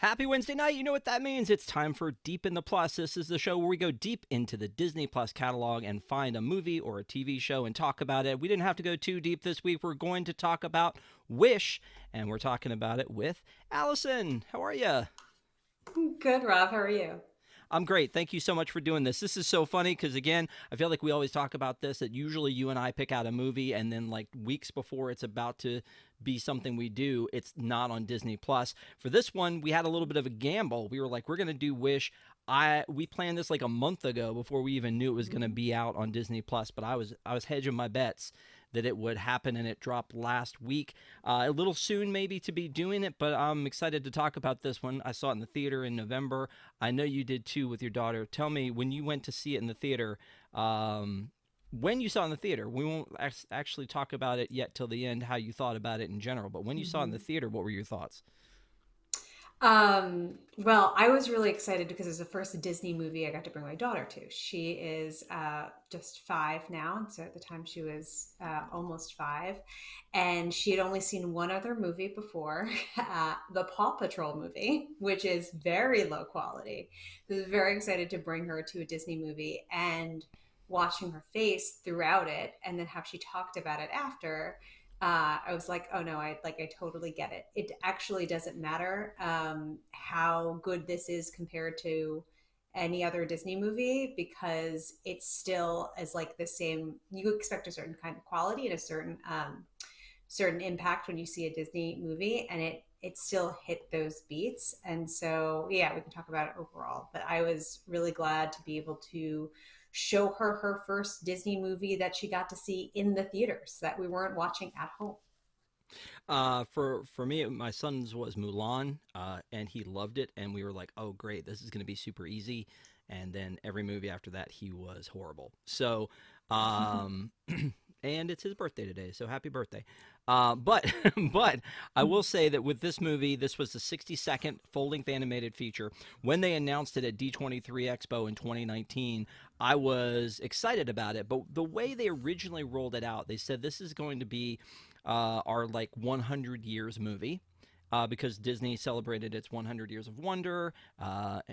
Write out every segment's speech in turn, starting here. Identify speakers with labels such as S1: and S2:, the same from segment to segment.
S1: Happy Wednesday night. You know what that means. It's time for Deep in the Plus. This is the show where we go deep into the Disney Plus catalog and find a movie or a TV show and talk about it. We didn't have to go too deep this week. We're going to talk about Wish, and we're talking about it with Allison. How are you?
S2: Good, Rob. How are you?
S1: I'm great. Thank you so much for doing this. This is so funny because, again, I feel like we always talk about this that usually you and I pick out a movie, and then, like, weeks before it's about to be something we do, it's not on Disney Plus. For this one, we had a little bit of a gamble. We were like, we're going to do Wish. We planned this like a month ago before we even knew it was going to
S2: Mhm.
S1: be out on Disney Plus, but I was hedging my bets that it would happen, and it dropped last week. A little soon maybe to be doing it, but I'm excited to talk about this one. I saw it in the theater in November. I know you did too with your daughter. Tell me, when you went to see it in the theater, when you saw it in the theater, we won't actually talk about it yet till the end, how you thought about it in general, but when you saw it in the
S2: Mhm.
S1: theater, what were your thoughts?
S2: Well, I was really excited because it was the first Disney movie I got to bring my daughter to. She is just 5 now, and so at the time she was almost 5, and she had only seen one other movie before, the Paw Patrol movie, which is very low quality. So I was very excited to bring her to a Disney movie, and watching her face throughout it, and then how she talked about it after. I was like, oh no, I totally get it. It actually doesn't matter how good this is compared to any other Disney movie because it's still as like the same. You expect a certain kind of quality and a certain impact when you see a Disney movie, and it still hit those beats. And so yeah, we can talk about it overall. But I was really glad to be able to show her her first Disney movie that she got to see in the theaters that we weren't watching at home.
S1: For me, my son's was Mulan, and he loved it, and we were like, "Oh, great, this is going to be super easy." And then every movie after that, he was horrible. So, um, and it's his birthday today, so happy birthday. But but I will say that with this movie, this was the 60-second full-length animated feature. When they announced it at D23 Expo in 2019, I was excited about it. But the way they originally rolled it out, they said this is going to be our like 100 years movie. Because Disney celebrated its 100 years of wonder,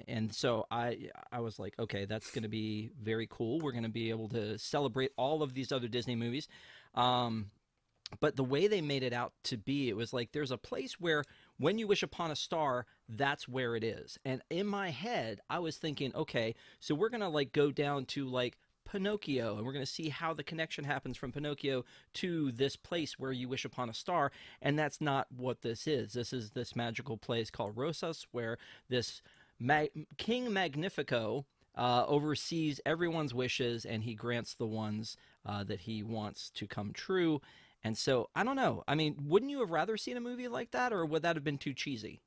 S1: and so I was like, okay, that's going to be very cool. We're going to be able to celebrate all of these other Disney movies. Um, but the way they made it out to be, it was like there's a place where when you wish upon a star, that's where it is. And in my head, I was thinking, okay, so we're gonna like go down to like Pinocchio, and we're going to see how the connection happens from Pinocchio to this place where you wish upon a star. And that's not what this is. This is this magical place called Rosas, where this King Magnifico oversees everyone's wishes, and he grants the ones that he wants to come true. And so I don't know. I mean, wouldn't you have rather seen a movie like that, or would that have been too cheesy?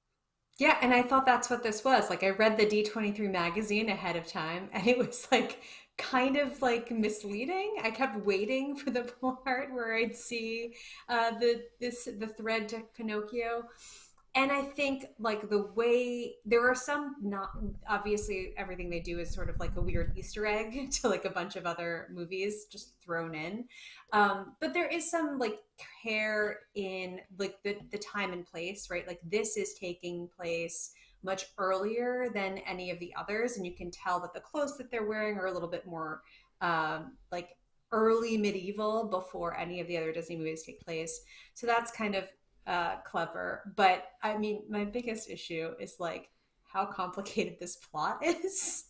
S2: Yeah, and I thought that's what this was. Like I read the D23 magazine ahead of time and it was like kind of like misleading. I kept waiting for the part where I'd see the thread to Pinocchio. And I think like the way there are some not obviously everything they do is sort of like a weird Easter egg to like a bunch of other movies just thrown in. But there is some like care in like the time and place, right? Like this is taking place much earlier than any of the others, and you can tell that the clothes that they're wearing are a little bit more like early medieval before any of the other Disney movies take place. So that's kind of clever. But I mean, my biggest issue is like how complicated this plot is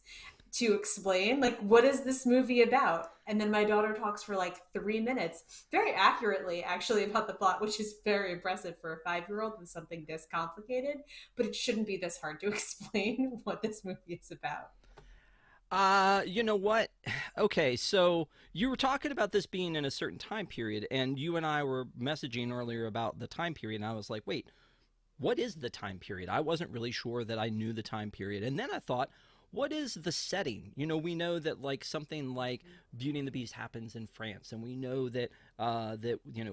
S2: to explain. Like, what is this movie about? And then my daughter talks for like 3 minutes, very accurately, actually, about the plot, which is very impressive for a 5 year old with something this complicated. But it shouldn't be this hard to explain what this movie is about.
S1: You know what? Okay, so you were talking about this being in a certain time period, and you and I were messaging earlier about the time period, and I was like, wait, what is the time period? I wasn't really sure that I knew the time period. And then I thought, what is the setting? You know, we know that like something like Beauty and the Beast happens in France, and we know that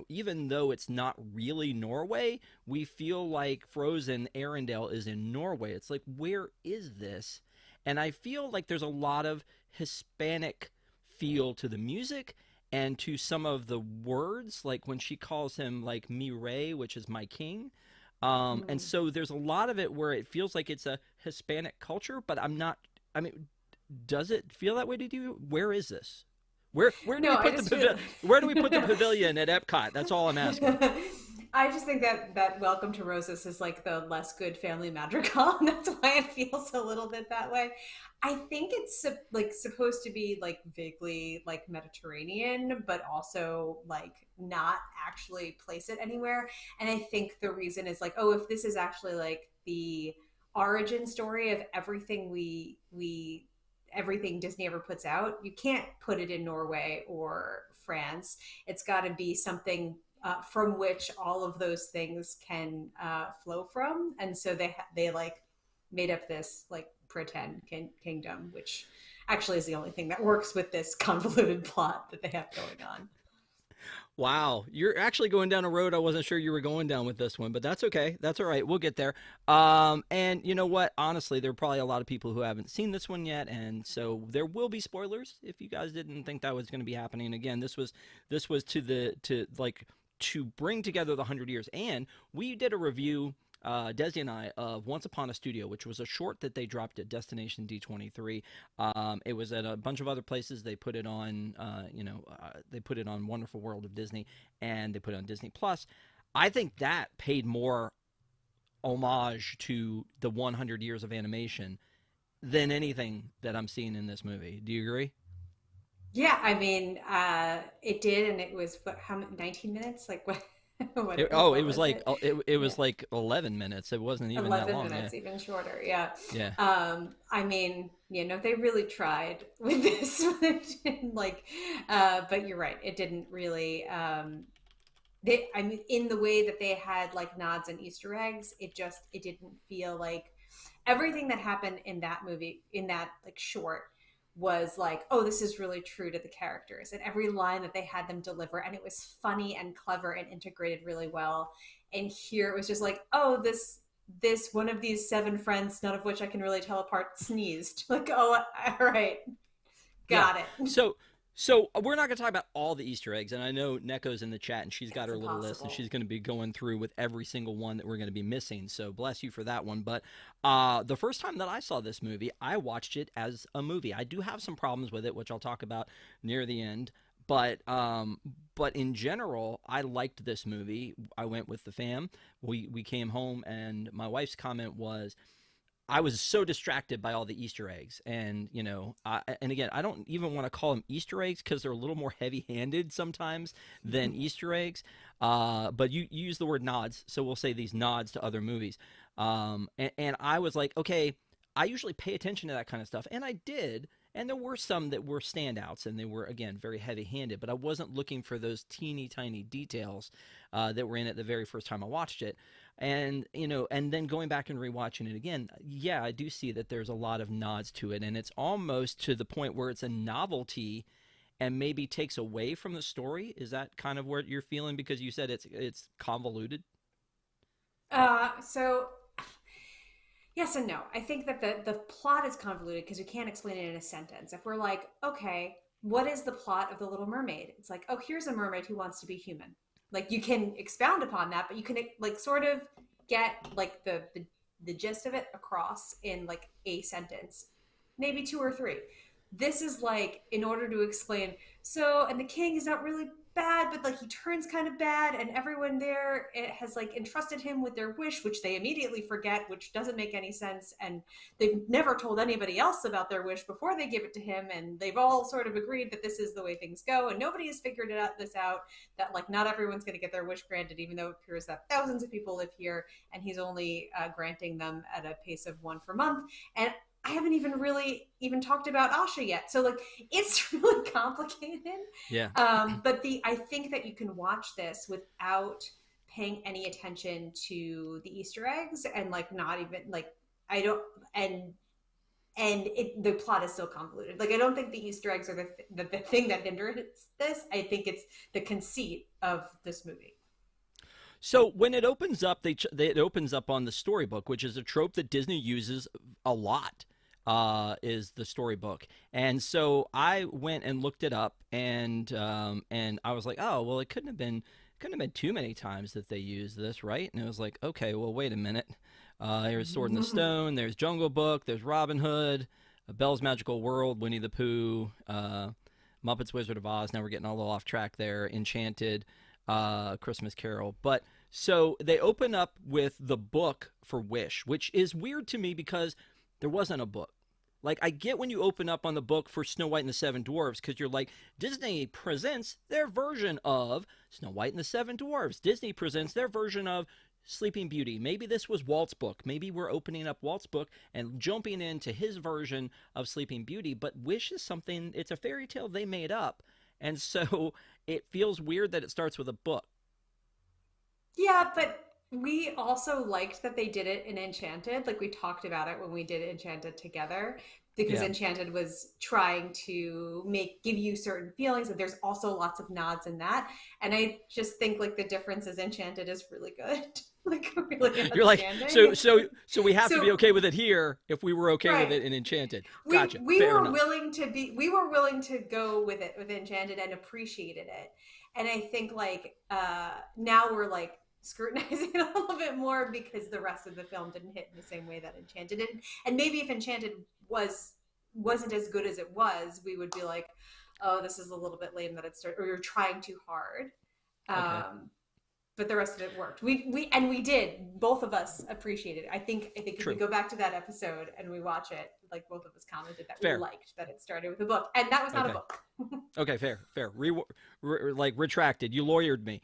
S1: even though it's not really Norway, we feel like Frozen Arendelle is in Norway. It's like, where is this? And I feel like there's a lot of Hispanic feel to the music and to some of the words, like when she calls him like mi rey, which is my king. And
S2: Mm.
S1: so there's a lot of it where it feels like it's a Hispanic culture, but I'm not. I mean, does it feel that way to you? Where is this? Where do
S2: No,
S1: we
S2: I
S1: put the
S2: just feel.
S1: where do we put the pavilion at Epcot? That's all I'm asking.
S2: I just think that Welcome to Rosas is like the less good family madrigal, and that's why it feels a little bit that way. I think it's like supposed to be like vaguely like Mediterranean, but also like not actually place it anywhere. And I think the reason is like, oh, if this is actually like the origin story of everything everything Disney ever puts out, you can't put it in Norway or France. It's got to be something from which all of those things can flow from. And so they like made up this like pretend kingdom, which actually is the only thing that works with this convoluted plot that they have going on.
S1: Wow, you're actually going down a road I wasn't sure you were going down with this one, but that's okay. That's all right. We'll get there. And you know what? Honestly, there are probably a lot of people who haven't seen this one yet, and so there will be spoilers if you guys didn't think that was going to be happening. Again, this was to bring together the 100 years, and we did a review. Desi and I of Once Upon a Studio, which was a short that they dropped at Destination D23. It was at a bunch of other places. They put it on, they put it on Wonderful World of Disney, and they put it on Disney Plus. I think that paid more homage to the 100 years of animation than anything that I'm seeing in this movie. Do you agree?
S2: Yeah, I mean, it did, and it was what, how many, 19 minutes? Like what?
S1: It
S2: What
S1: was
S2: was
S1: like
S2: it?
S1: it
S2: Yeah.
S1: was like 11 minutes. It wasn't even that
S2: 11
S1: long. Yeah,
S2: minutes, even shorter. Yeah.
S1: yeah.
S2: I mean, they really tried with this. Like, but you're right. It didn't really, I mean, in the way that they had like nods and Easter eggs, it didn't feel like everything that happened in that movie, in that like short, was like, oh, this is really true to the characters, and every line that they had them deliver, and it was funny and clever and integrated really well. And here it was just like, oh, this one of these seven friends, none of which I can really tell apart, sneezed. Like, oh, all right,
S1: Yeah.
S2: got it.
S1: So we're not going to talk about all the Easter eggs, and I know Neko's in the chat, and she's got
S2: It's
S1: her little list, and she's
S2: impossible.
S1: going to be going through with every single one that we're going to be missing. So bless you for that one. But the first time that I saw this movie, I watched it as a movie. I do have some problems with it, which I'll talk about near the end. But in general, I liked this movie. I went with the fam. We came home, and my wife's comment was, I was so distracted by all the Easter eggs, and and again, I don't even want to call them Easter eggs because they're a little more heavy-handed sometimes than Easter eggs. But you use the word nods, so we'll say these nods to other movies. And I was like, okay, I usually pay attention to that kind of stuff, and I did. And there were some that were standouts, and they were again very heavy-handed. But I wasn't looking for those teeny tiny details that were in it the very first time I watched it. And and then going back and rewatching it again, yeah, I do see that there's a lot of nods to it, and it's almost to the point where it's a novelty and maybe takes away from the story. Is that kind of what you're feeling, because you said it's convoluted?
S2: So yes and no. I think that the plot is convoluted because you can't explain it in a sentence. If we're like, okay, what is the plot of The Little Mermaid? It's like, oh, here's a mermaid who wants to be human. Like you can expound upon that, but you can like sort of get like the gist of it across in like a sentence, maybe two or three. This is like in order to explain. So, and the king is not really bad, but like he turns kind of bad, and everyone there has like entrusted him with their wish, which they immediately forget, which doesn't make any sense. And they've never told anybody else about their wish before they give it to him, and they've all sort of agreed that this is the way things go, and nobody has figured this out, that like not everyone's going to get their wish granted, even though it appears that thousands of people live here, and he's only granting them at a pace of one per month. And I haven't even really even talked about Asha yet. So like it's really complicated.
S1: Yeah.
S2: But the I think that you can watch this without paying any attention to the Easter eggs, and like not even like I don't the plot is still convoluted. Like I don't think the Easter eggs are the thing that hinders this. I think it's the conceit of this movie.
S1: So when it opens up, it opens up on the storybook, which is a trope that Disney uses a lot. Is the storybook, and so I went and looked it up, and I was like, oh well, it couldn't have been couldn't have been too many times that they used this, right? And it was like, okay, well, wait a minute. There's Sword in the Stone, there's Jungle Book, there's Robin Hood, Belle's Magical World, Winnie the Pooh, Muppets Wizard of Oz. Now we're getting a little off track there. Enchanted, Christmas Carol. But so they open up with the book for Wish, which is weird to me because there wasn't a book. Like, I get when you open up on the book for Snow White and the Seven Dwarfs because you're like, Disney presents their version of Snow White and the Seven Dwarfs. Disney presents their version of Sleeping Beauty. Maybe this was Walt's book. Maybe we're opening up Walt's book and jumping into his version of Sleeping Beauty. But Wish is something, it's a fairy tale they made up. And so it feels weird that it starts with a book.
S2: Yeah, but we also liked that they did it in Enchanted. Like we talked about it when we did Enchanted together, because
S1: Yeah.
S2: Enchanted was trying to give you certain feelings, and there's also lots of nods in that. And I just think like the difference is Enchanted is really good. Like really
S1: You're like,
S2: outstanding.
S1: so we have to
S2: So
S1: be okay with it here if we were okay with
S2: right.
S1: it in Enchanted.
S2: We
S1: Gotcha.
S2: we
S1: Fair
S2: were
S1: enough.
S2: willing to go with it with Enchanted and appreciated it. And I think like now we're like scrutinizing it a little bit more because the rest of the film didn't hit in the same way that Enchanted did. And maybe if Enchanted wasn't as good as it was, we would be like, oh, this is a little bit lame that it started, or you're trying too hard.
S1: Okay.
S2: But the rest of it worked. We did. Both of us appreciated it. I think if
S1: True.
S2: we go back to that episode and we watch it, like both of us commented that
S1: Fair.
S2: we liked that it started with a book, and that was not
S1: Okay.
S2: a book.
S1: Okay, fair. Like retracted. You lawyered me.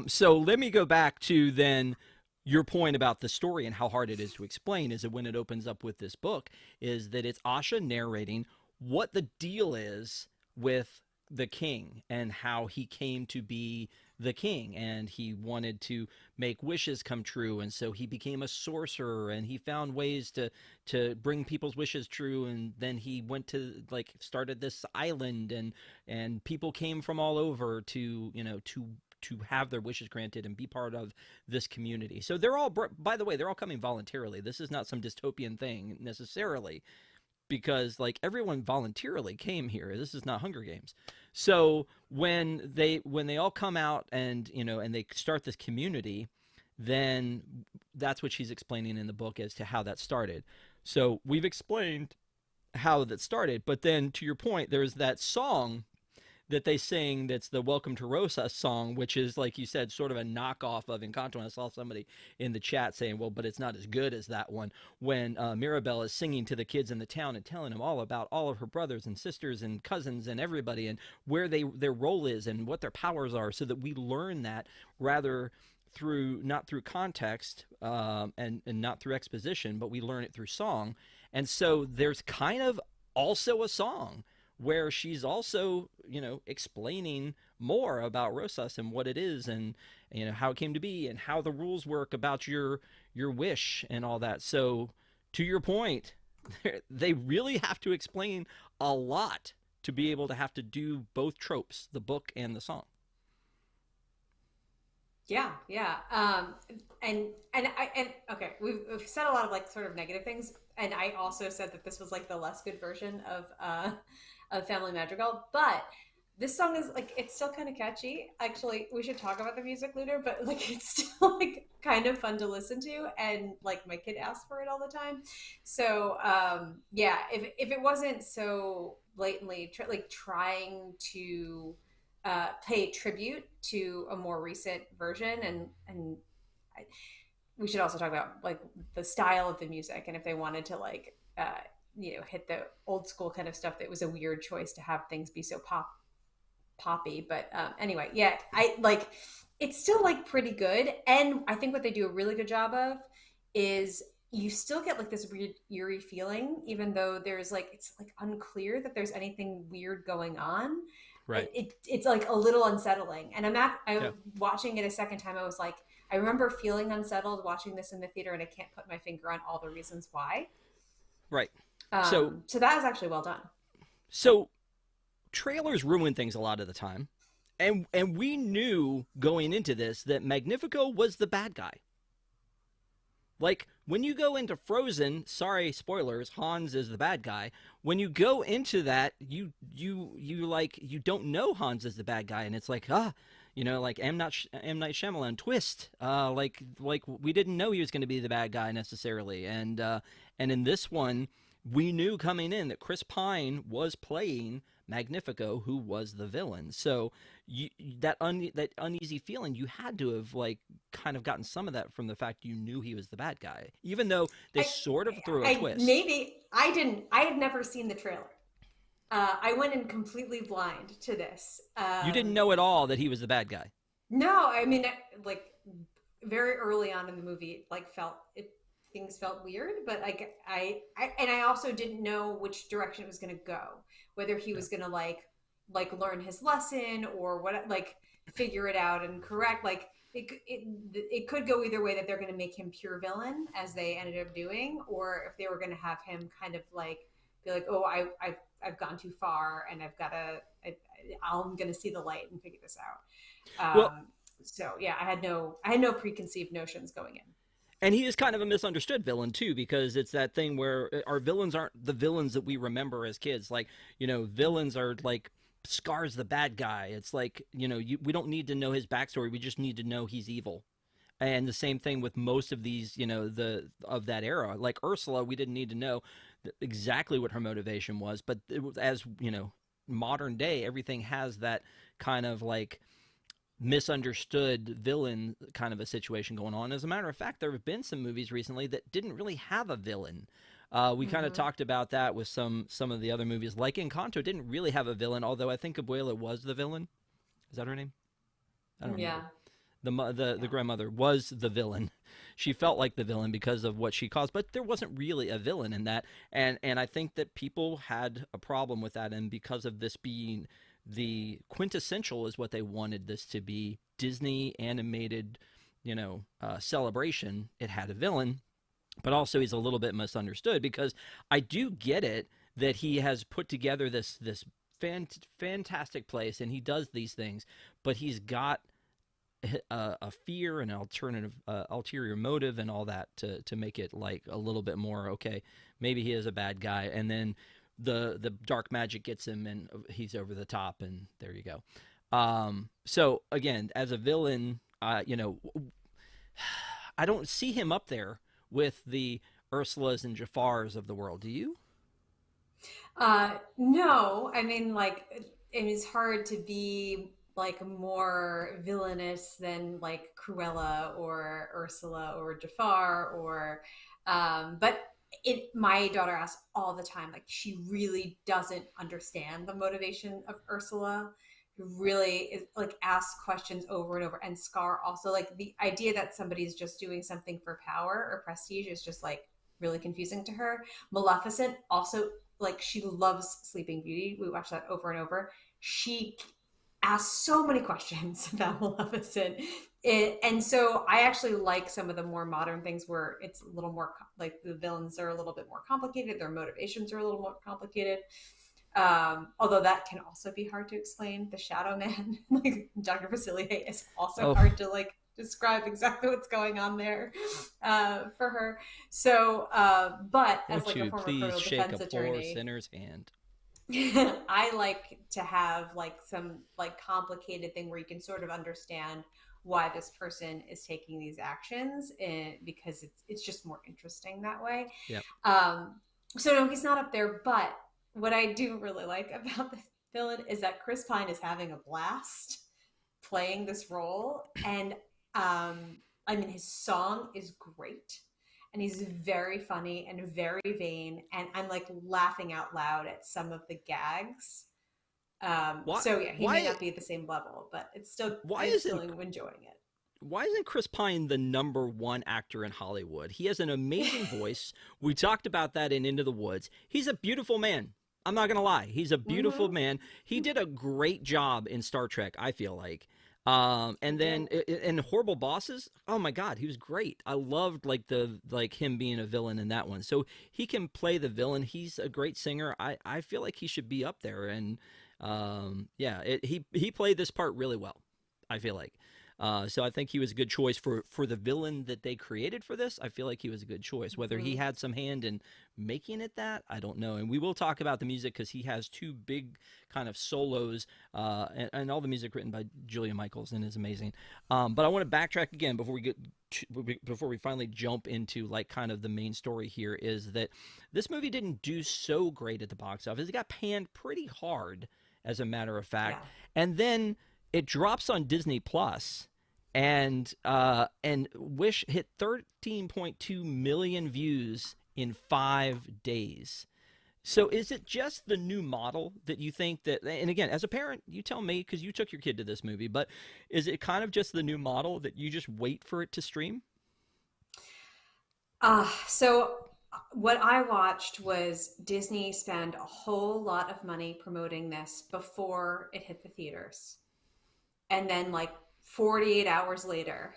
S1: So let me go back to then your point about the story and how hard it is to explain. Is that when it opens up with this book, is that it's Asha narrating what the deal is with the king and how he came to be the king, and he wanted to make wishes come true, and so he became a sorcerer, and he found ways to bring people's wishes true, and then he went to like started this island, and people came from all over to to have their wishes granted and be part of this community. So they're all, by the way, they're all coming voluntarily. This is not some dystopian thing necessarily, because like everyone voluntarily came here. This is not Hunger Games. So when they all come out and and they start this community, then that's what she's explaining in the book as to how that started. So we've explained how that started, but then to your point, there's that song that they sing that's the Welcome to Rosas song, which is, like you said, sort of a knockoff of Encanto. And I saw somebody in the chat saying, well, but it's not as good as that one, when Mirabelle is singing to the kids in the town and telling them all about all of her brothers and sisters and cousins and everybody, and where their role is and what their powers are, so that we learn that rather not through context and not through exposition, but we learn it through song. And so there's kind of also a song where she's also, explaining more about Rosas and what it is, and how it came to be, and how the rules work about your wish and all that. So to your point, they really have to explain a lot to be able to have to do both tropes, the book and the song.
S2: Yeah, yeah. And okay, we've said a lot of like sort of negative things, and I also said that this was like the less good version of Family Madrigal, but this song is like, it's still kind of catchy. Actually, we should talk about the music later, but like it's still like kind of fun to listen to, and like my kid asks for it all the time. So yeah, if it wasn't so blatantly trying to pay tribute to a more recent version, and we should also talk about like the style of the music, and if they wanted to like hit the old school kind of stuff, that was a weird choice to have things be so poppy. But anyway, yeah, I like, it's still like pretty good, and I think what they do a really good job of is you still get like this weird eerie feeling, even though there's like, it's like unclear that there's anything weird going on.
S1: Right.
S2: It's like a little unsettling, and
S1: Yeah.
S2: watching it a second time, I was like, I remember feeling unsettled watching this in the theater, and I can't put my finger on all the reasons why.
S1: Right.
S2: So that was actually well done.
S1: So trailers ruin things a lot of the time. And we knew going into this that Magnifico was the bad guy. Like, when you go into Frozen, sorry, spoilers, Hans is the bad guy. When you go into that, you don't know Hans is the bad guy, and it's like, like M. Night Shyamalan twist. Like we didn't know he was going to be the bad guy necessarily, and in this one, we knew coming in that Chris Pine was playing Magnifico, who was the villain. So that uneasy feeling, you had to have like kind of gotten some of that from the fact you knew he was the bad guy, even though they
S2: I,
S1: sort of threw a
S2: I
S1: twist.
S2: maybe I didn't. I had never seen the trailer. I went in completely blind to this.
S1: You didn't know at all that he was the bad guy.
S2: No, I mean, like very early on in the movie, like things felt weird, but like and I also didn't know which direction it was going to go, whether he
S1: Yeah.
S2: was going to like learn his lesson or what, like figure it out and correct. Like it could go either way, that they're going to make him pure villain as they ended up doing, or if they were going to have him kind of like be like, oh, I've gone too far and I've got to, I'm going to see the light and figure this out.
S1: Well,
S2: So yeah, I had no preconceived notions going in.
S1: and he is kind of a misunderstood villain too, because it's that thing where our villains aren't the villains that we remember as kids. Like, villains are like Scar's the bad guy. It's like, we don't need to know his backstory. We just need to know he's evil. And the same thing with most of these, the of that era. Like Ursula, we didn't need to know exactly what her motivation was, but it was, as modern day, everything has that kind of like misunderstood villain kind of a situation going on. As a matter of fact, there have been some movies recently that didn't really have a villain. We kind of
S2: Mm-hmm.
S1: talked about that with some of the other movies, like Encanto didn't really have a villain, although I think Abuela was the villain. Is that her name? I don't
S2: Yeah,
S1: remember. The
S2: yeah.
S1: grandmother was the villain. She felt like the villain because of what she caused, but there wasn't really a villain in that. And I think that people had a problem with that, and because of this being the quintessential is what they wanted this to be, Disney animated, celebration. It had a villain, but also he's a little bit misunderstood because I do get it that he has put together this fantastic place and he does these things, but he's got a fear and alternative ulterior motive and all that to make it like a little bit more okay. Maybe he is a bad guy, and then the dark magic gets him, and he's over the top, and there you go. So again, as a villain, I don't see him up there with the Ursulas and Jafars of the world. Do you?
S2: No, I mean, like, it's hard to be like more villainous than like Cruella or Ursula or Jafar but my daughter asks all the time, like, she really doesn't understand the motivation of Ursula. Really is like asks questions over and over. And Scar also, like, the idea that somebody's just doing something for power or prestige is just like really confusing to her. Maleficent also, like, she loves Sleeping Beauty. We watch that over and over. She asks so many questions about Maleficent. And so I actually like some of the more modern things where it's a little more like the villains are a little bit more complicated, their motivations are a little more complicated. Although that can also be hard to explain. The Shadow Man, like Dr. Facilier, is also
S1: Oh,
S2: hard to like describe exactly what's going on there for her. So, but as
S1: won't
S2: like a
S1: you
S2: former
S1: please
S2: criminal
S1: shake a
S2: defense
S1: poor
S2: attorney,
S1: sinner's hand?
S2: I like to have like some like complicated thing where you can sort of understand why this person is taking these actions, and because it's just more interesting that way.
S1: Yep.
S2: Um, so no, he's not up there. But what I do really like about this villain is that Chris Pine is having a blast playing this role, and I mean his song is great, and he's very funny and very vain, and I'm like laughing out loud at some of the gags.
S1: Why?
S2: So yeah, he may
S1: Why?
S2: not be at the same level, but it's still
S1: Why
S2: I'm still
S1: isn't
S2: enjoying
S1: why isn't Chris Pine the number one actor in Hollywood? He has an amazing
S2: it.
S1: voice. We talked about that in Into the Woods. He's a beautiful man. I'm not gonna lie. He's a beautiful
S2: Mm-hmm.
S1: man. He did a great job in Star Trek, I feel like.
S2: He
S1: And
S2: did.
S1: then in Horrible Bosses, oh my God, he was great. I loved like him being a villain in that one. So he can play the villain. He's a great singer. I feel like he should be up there. And yeah, he played this part really well. I feel like. So I think he was a good choice for the villain that they created for this. I feel like he was a good choice. Whether he
S2: Hmm.
S1: had some hand in making it that, I don't know. And we will talk about the music because he has two big kind of solos, and all the music written by Julia Michaels and is amazing. But I want to backtrack again before we finally jump into like kind of the main story here is that this movie didn't do so great at the box office. It got panned pretty hard, as a matter of fact,
S2: Yeah.
S1: and then it drops on Disney Plus, and Wish hit 13.2 million views in 5 days. So is it just the new model that you think that, and again, as a parent, you tell me because you took your kid to this movie, but is it kind of just the new model that you just wait for it to stream?
S2: What I watched was Disney spend a whole lot of money promoting this before it hit the theaters. And then like 48 hours later,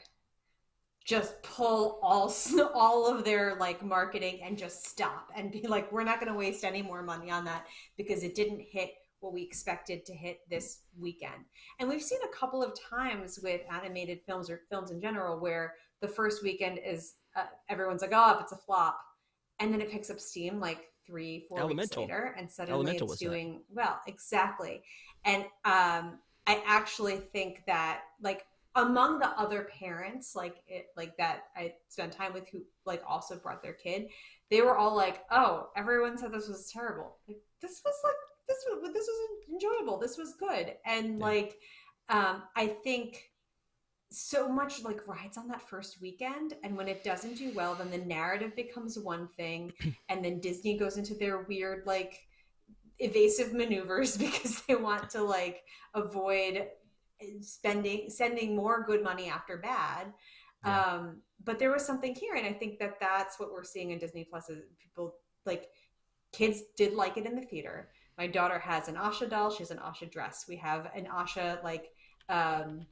S2: just pull all of their like marketing and just stop and be like, we're not going to waste any more money on that because it didn't hit what we expected to hit this weekend. And we've seen a couple of times with animated films or films in general where the first weekend is everyone's like, oh, it's a flop, and then it picks up steam like 3 4 weeks
S1: Elemental.
S2: later, and suddenly
S1: Elemental
S2: it's
S1: was that.
S2: doing well. Exactly. And I actually think that like among the other parents like that I spent time with who like also brought their kid, they were all like, oh, everyone said this was terrible. Like this was enjoyable, this was good. And
S1: Yeah.
S2: like I think so much like rides on that first weekend, and when it doesn't do well, then the narrative becomes one thing, and then Disney goes into their weird like evasive maneuvers because they want to like avoid sending more good money after bad.
S1: Yeah.
S2: But there was something here, and I think that that's what we're seeing in Disney Plus is people like kids did like it in the theater. My daughter has an Asha doll. She has an Asha dress. We have an Asha like um,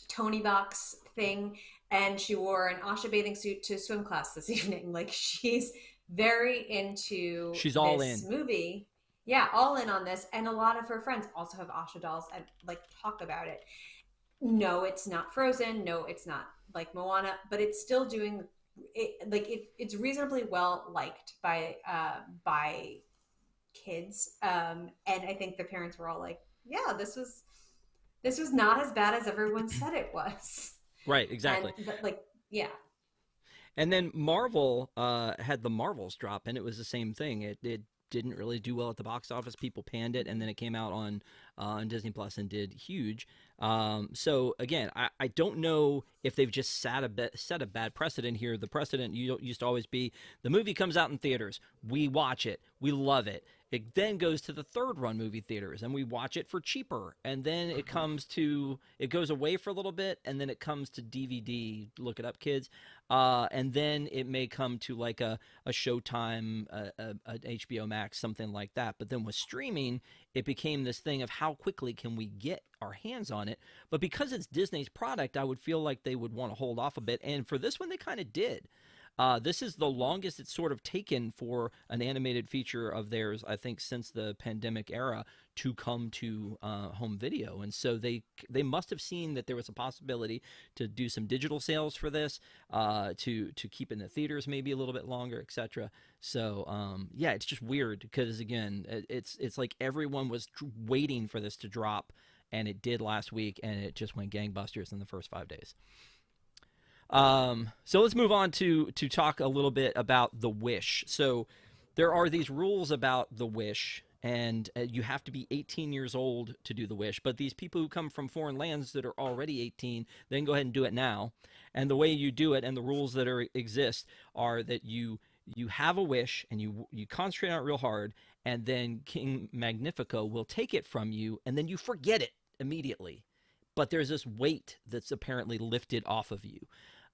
S2: Tony box thing, and she wore an Asha bathing suit to swim class this evening. Like she's very into
S1: She's all
S2: this
S1: in.
S2: movie. Yeah, all in on this. And a lot of her friends also have Asha dolls and like talk about it. No, it's not Frozen. No, it's not like Moana, but it's still doing it like it's reasonably well liked by kids. And I think the parents were all like, yeah, this was not as bad as everyone said it was.
S1: Right,
S2: And
S1: exactly.
S2: but like yeah.
S1: And then Marvel had the Marvels drop, and it was the same thing. It didn't really do well at the box office. People panned it, and then it came out on Disney Plus and did huge. So again, I don't know if they've just set a bad precedent here. The precedent used to always be the movie comes out in theaters, we watch it, we love it. It then goes to the third run movie theaters, and we watch it for cheaper. And then it goes away for a little bit, and then it comes to DVD. Look it up, kids. And then it may come to like a Showtime, a HBO Max, something like that. But then with streaming, it became this thing of how quickly can we get our hands on it. But because it's Disney's product, I would feel like they would want to hold off a bit. And for this one, they kind of did. This is the longest it's sort of taken for an animated feature of theirs, I think, since the pandemic era to come to home video. And so they must have seen that there was a possibility to do some digital sales for this, to keep in the theaters maybe a little bit longer, etc. So yeah, it's just weird because again, it's like everyone was waiting for this to drop, and it did last week, and it just went gangbusters in the first 5 days. So let's move on to talk a little bit about the Wish. So there are these rules about the Wish, and you have to be 18 years old to do the Wish. But these people who come from foreign lands that are already 18, then go ahead and do it now. And the way you do it, and the rules that exist, are that you have a wish, and you concentrate on it real hard, and then King Magnifico will take it from you, and then you forget it immediately. But there's this weight that's apparently lifted off of you.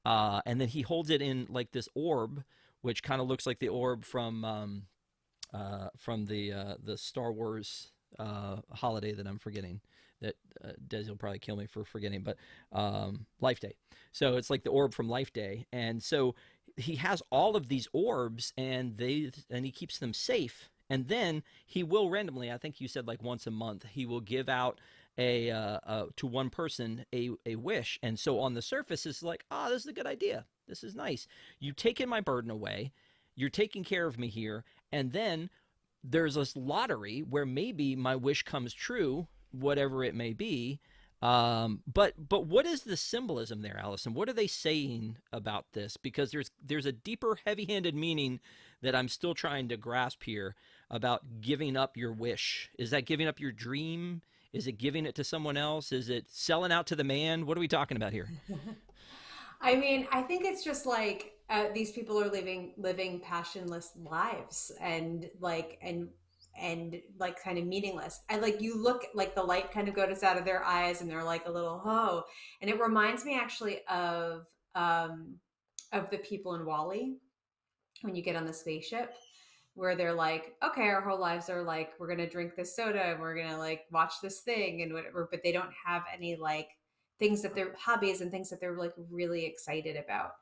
S1: And then he holds it in like this orb, which kind of looks like the orb from the Star Wars holiday that I'm forgetting. That Des will probably kill me for forgetting, but Life Day. So it's like the orb from Life Day, and so he has all of these orbs, and he keeps them safe. And then he will randomly, I think you said like once a month, he will give out to one person a wish. And so on the surface, it's like, ah, oh, this is a good idea. This is nice. You taken my burden away. You're taking care of me here. And then there's this lottery where maybe my wish comes true, whatever it may be. But what is the symbolism there, Allison? What are they saying about this? Because there's a deeper, heavy-handed meaning that I'm still trying to grasp here about giving up your wish. Is that giving up your dream? Is it giving it to someone else? Is it selling out to the man? What are we talking about here?
S2: I mean, I think it's just like these people are living passionless lives and like kind of meaningless. And like you look like the light kind of goes out of their eyes and they're like a little and it reminds me actually of the people in Wall-E when you get on the spaceship where they're like, okay, our whole lives are like, we're gonna drink this soda and we're gonna like watch this thing and whatever, but they don't have any like things that they're hobbies and things that they're like really excited about.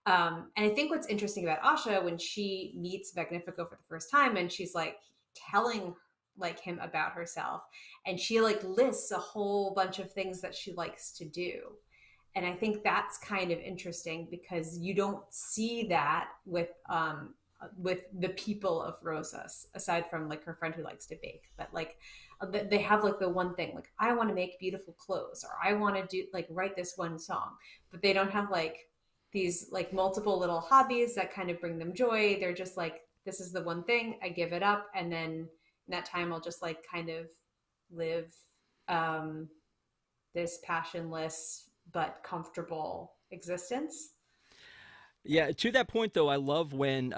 S2: And I think what's interesting about Asha when she meets Magnifico for the first time and she's like telling like him about herself and she like lists a whole bunch of things that she likes to do. And I think that's kind of interesting because you don't see that with the people of Rosas, aside from like her friend who likes to bake. But like they have like the one thing, like I want to make beautiful clothes, or I want to do like write this one song. But they don't have like these like multiple little hobbies that kind of bring them joy. They're just like, this is the one thing, I give it up, and then in that time I'll just like kind of live um, this passionless but comfortable existence.
S1: Yeah, to that point though, I love when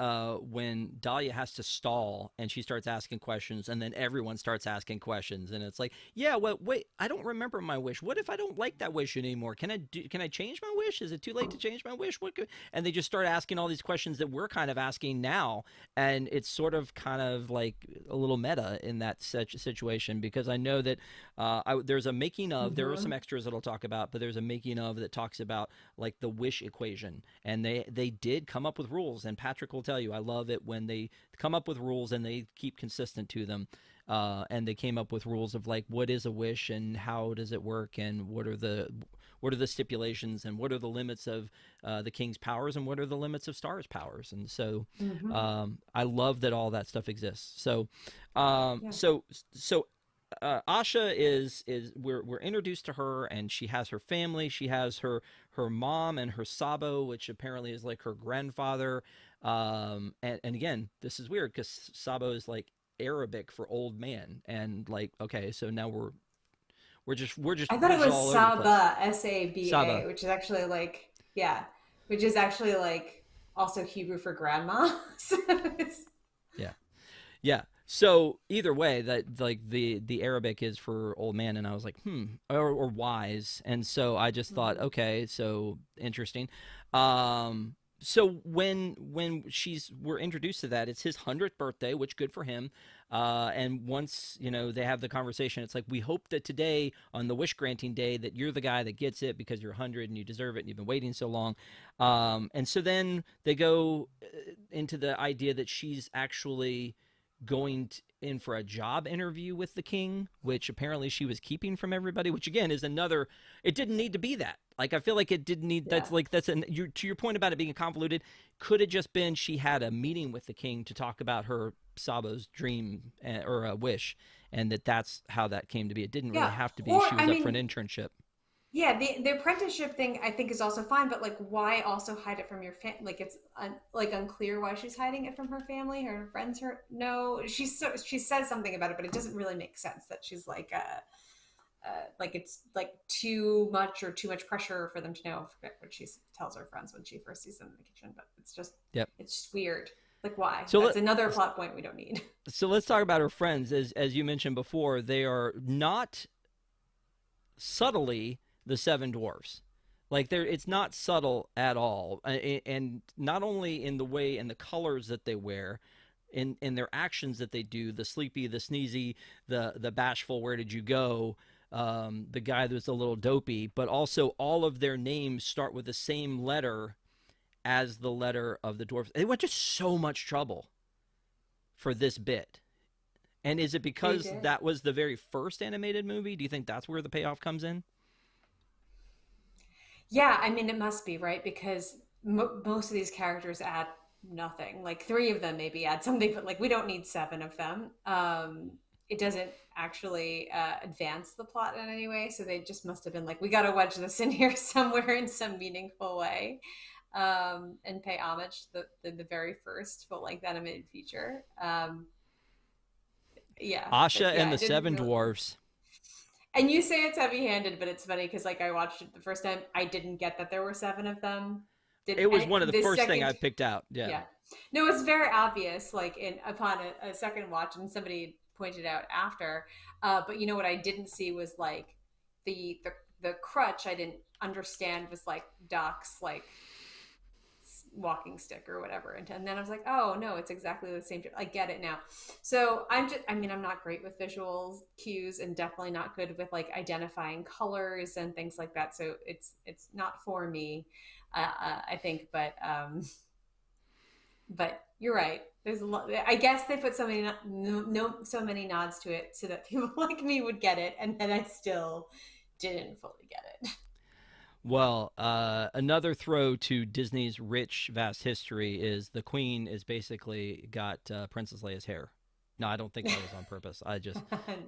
S1: Dahlia has to stall and she starts asking questions, and then everyone starts asking questions, and it's like, yeah, well, wait, I don't remember my wish. What if I don't like that wish anymore? Can I change my wish? Is it too late to change my wish? And they just start asking all these questions that we're kind of asking now, and it's sort of kind of like a little meta in that such situation because I know that there's a making of. There are some
S2: Mm-hmm.
S1: extras that I'll talk about, but there's a making of that talks about like the wish equation, and they did come up with rules, and Patrick will tell you I love it when they come up with rules and they keep consistent to them. And they came up with rules of like what is a wish and how does it work and what are the stipulations and what are the limits of the king's powers and what are the limits of Star's powers. And so
S2: Mm-hmm.
S1: I love that all that stuff exists. So
S2: Yeah.
S1: so so Asha is we're introduced to her, and she has her family. She has her mom and her Sabo, which apparently is like her grandfather. And again, this is weird because Sabo is like Arabic for old man, and like okay, so now
S2: I thought
S1: we're
S2: it
S1: just
S2: was
S1: all over the place.
S2: Saba, Saba,
S1: Saba,
S2: which is actually like, yeah, which is actually like also Hebrew for grandma. So
S1: yeah. Yeah. So either way, that like the Arabic is for old man, and I was like, or wise, and so I just thought,
S2: Mhm.
S1: okay, so interesting. So when we're introduced to that, it's his 100th birthday, which good for him. And once they have the conversation, it's like we hope that today on the wish granting day that you're the guy that gets it because you're 100 and you deserve it and you've been waiting so long. And so then they go into the idea that she's actually in for a job interview with the king, which apparently she was keeping from everybody. Which again is another. It didn't need to be that. Like I feel like it didn't need.
S2: Yeah.
S1: That's like that's an. To your point about it being convoluted, could have just been she had a meeting with the king to talk about her Sabo's dream or a wish, and that's how that came to be. It didn't really
S2: Yeah.
S1: have to be.
S2: Or,
S1: She
S2: I
S1: was up for an
S2: mean,
S1: internship.
S2: yeah, the apprenticeship thing I think is also fine, but like, why also hide it from your family? Like, it's like unclear why she's hiding it from her family. Her friends, her no, she says something about it, but it doesn't really make sense that she's like it's like too much or too much pressure for them to know. I forget what she tells her friends when she first sees them in the kitchen, but
S1: Yep.
S2: it's just weird. Like, why?
S1: So
S2: That's
S1: let
S2: another plot point we don't need.
S1: so let's talk about her friends. As you mentioned before, they are not subtly the seven dwarfs. Like it's not subtle at all, and not only in the way and the colors that they wear, in their actions that they do, the sleepy, the sneezy, the bashful, where did you go, the guy that's a little dopey, but also all of their names start with the same letter as the letter of the dwarfs. They went to so much trouble for this bit, And is it
S2: They
S1: because
S2: did.
S1: that was the very first animated movie? Do you think that's where the payoff comes in?
S2: Yeah, I mean, it must be, right? Because most of these characters add nothing. Like three of them maybe add something, but like we don't need seven of them. It doesn't actually advance the plot in any way. So they just must have been like, we got to wedge this in here somewhere in some meaningful way, and pay homage to the very first full length animated feature. Yeah, but
S1: Asha
S2: yeah,
S1: and
S2: I
S1: the
S2: didn't
S1: Seven
S2: really.
S1: Dwarfs.
S2: And you say it's heavy-handed, but it's funny because like I watched it the first time, I didn't get that there were seven of them. Did
S1: It was
S2: and
S1: one of the
S2: the
S1: first thing I
S2: second,
S1: picked out. Yeah.
S2: yeah, no, it's very obvious. Like in upon a second watch, and somebody pointed out after. But you know what I didn't see was like the the the crutch. I didn't understand was like Doc's like walking stick or whatever, and then I was like, oh no, it's exactly the same. I get it now. So I mean, I'm not great with visual cues and definitely not good with like identifying colors and things like that, so it's not for me, I think. But you're right, there's a lot. I guess they put so many so many nods to it so that people like me would get it, and then I still didn't fully get it.
S1: Well, another throw to Disney's rich, vast history is the Queen is basically got Princess Leia's hair. No, I don't think that was on purpose.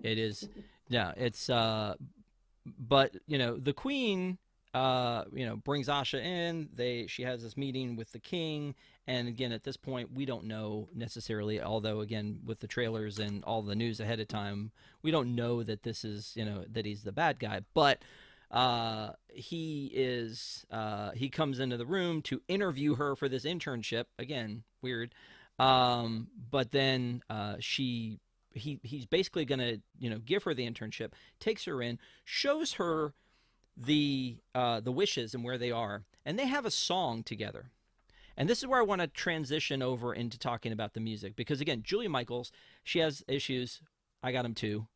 S1: It is, yeah, it's, but the Queen, brings Asha in. She has this meeting with the king, and again, at this point, we don't know necessarily. Although, again, with the trailers and all the news ahead of time, we don't know that this is, that he's the bad guy, but he comes into the room to interview her for this internship. Again, weird. But then he's basically gonna give her the internship, takes her in, shows her the wishes and where they are, and they have a song together. And this is where I want to transition over into talking about the music, because again, Julia Michaels, she has issues. I got them too.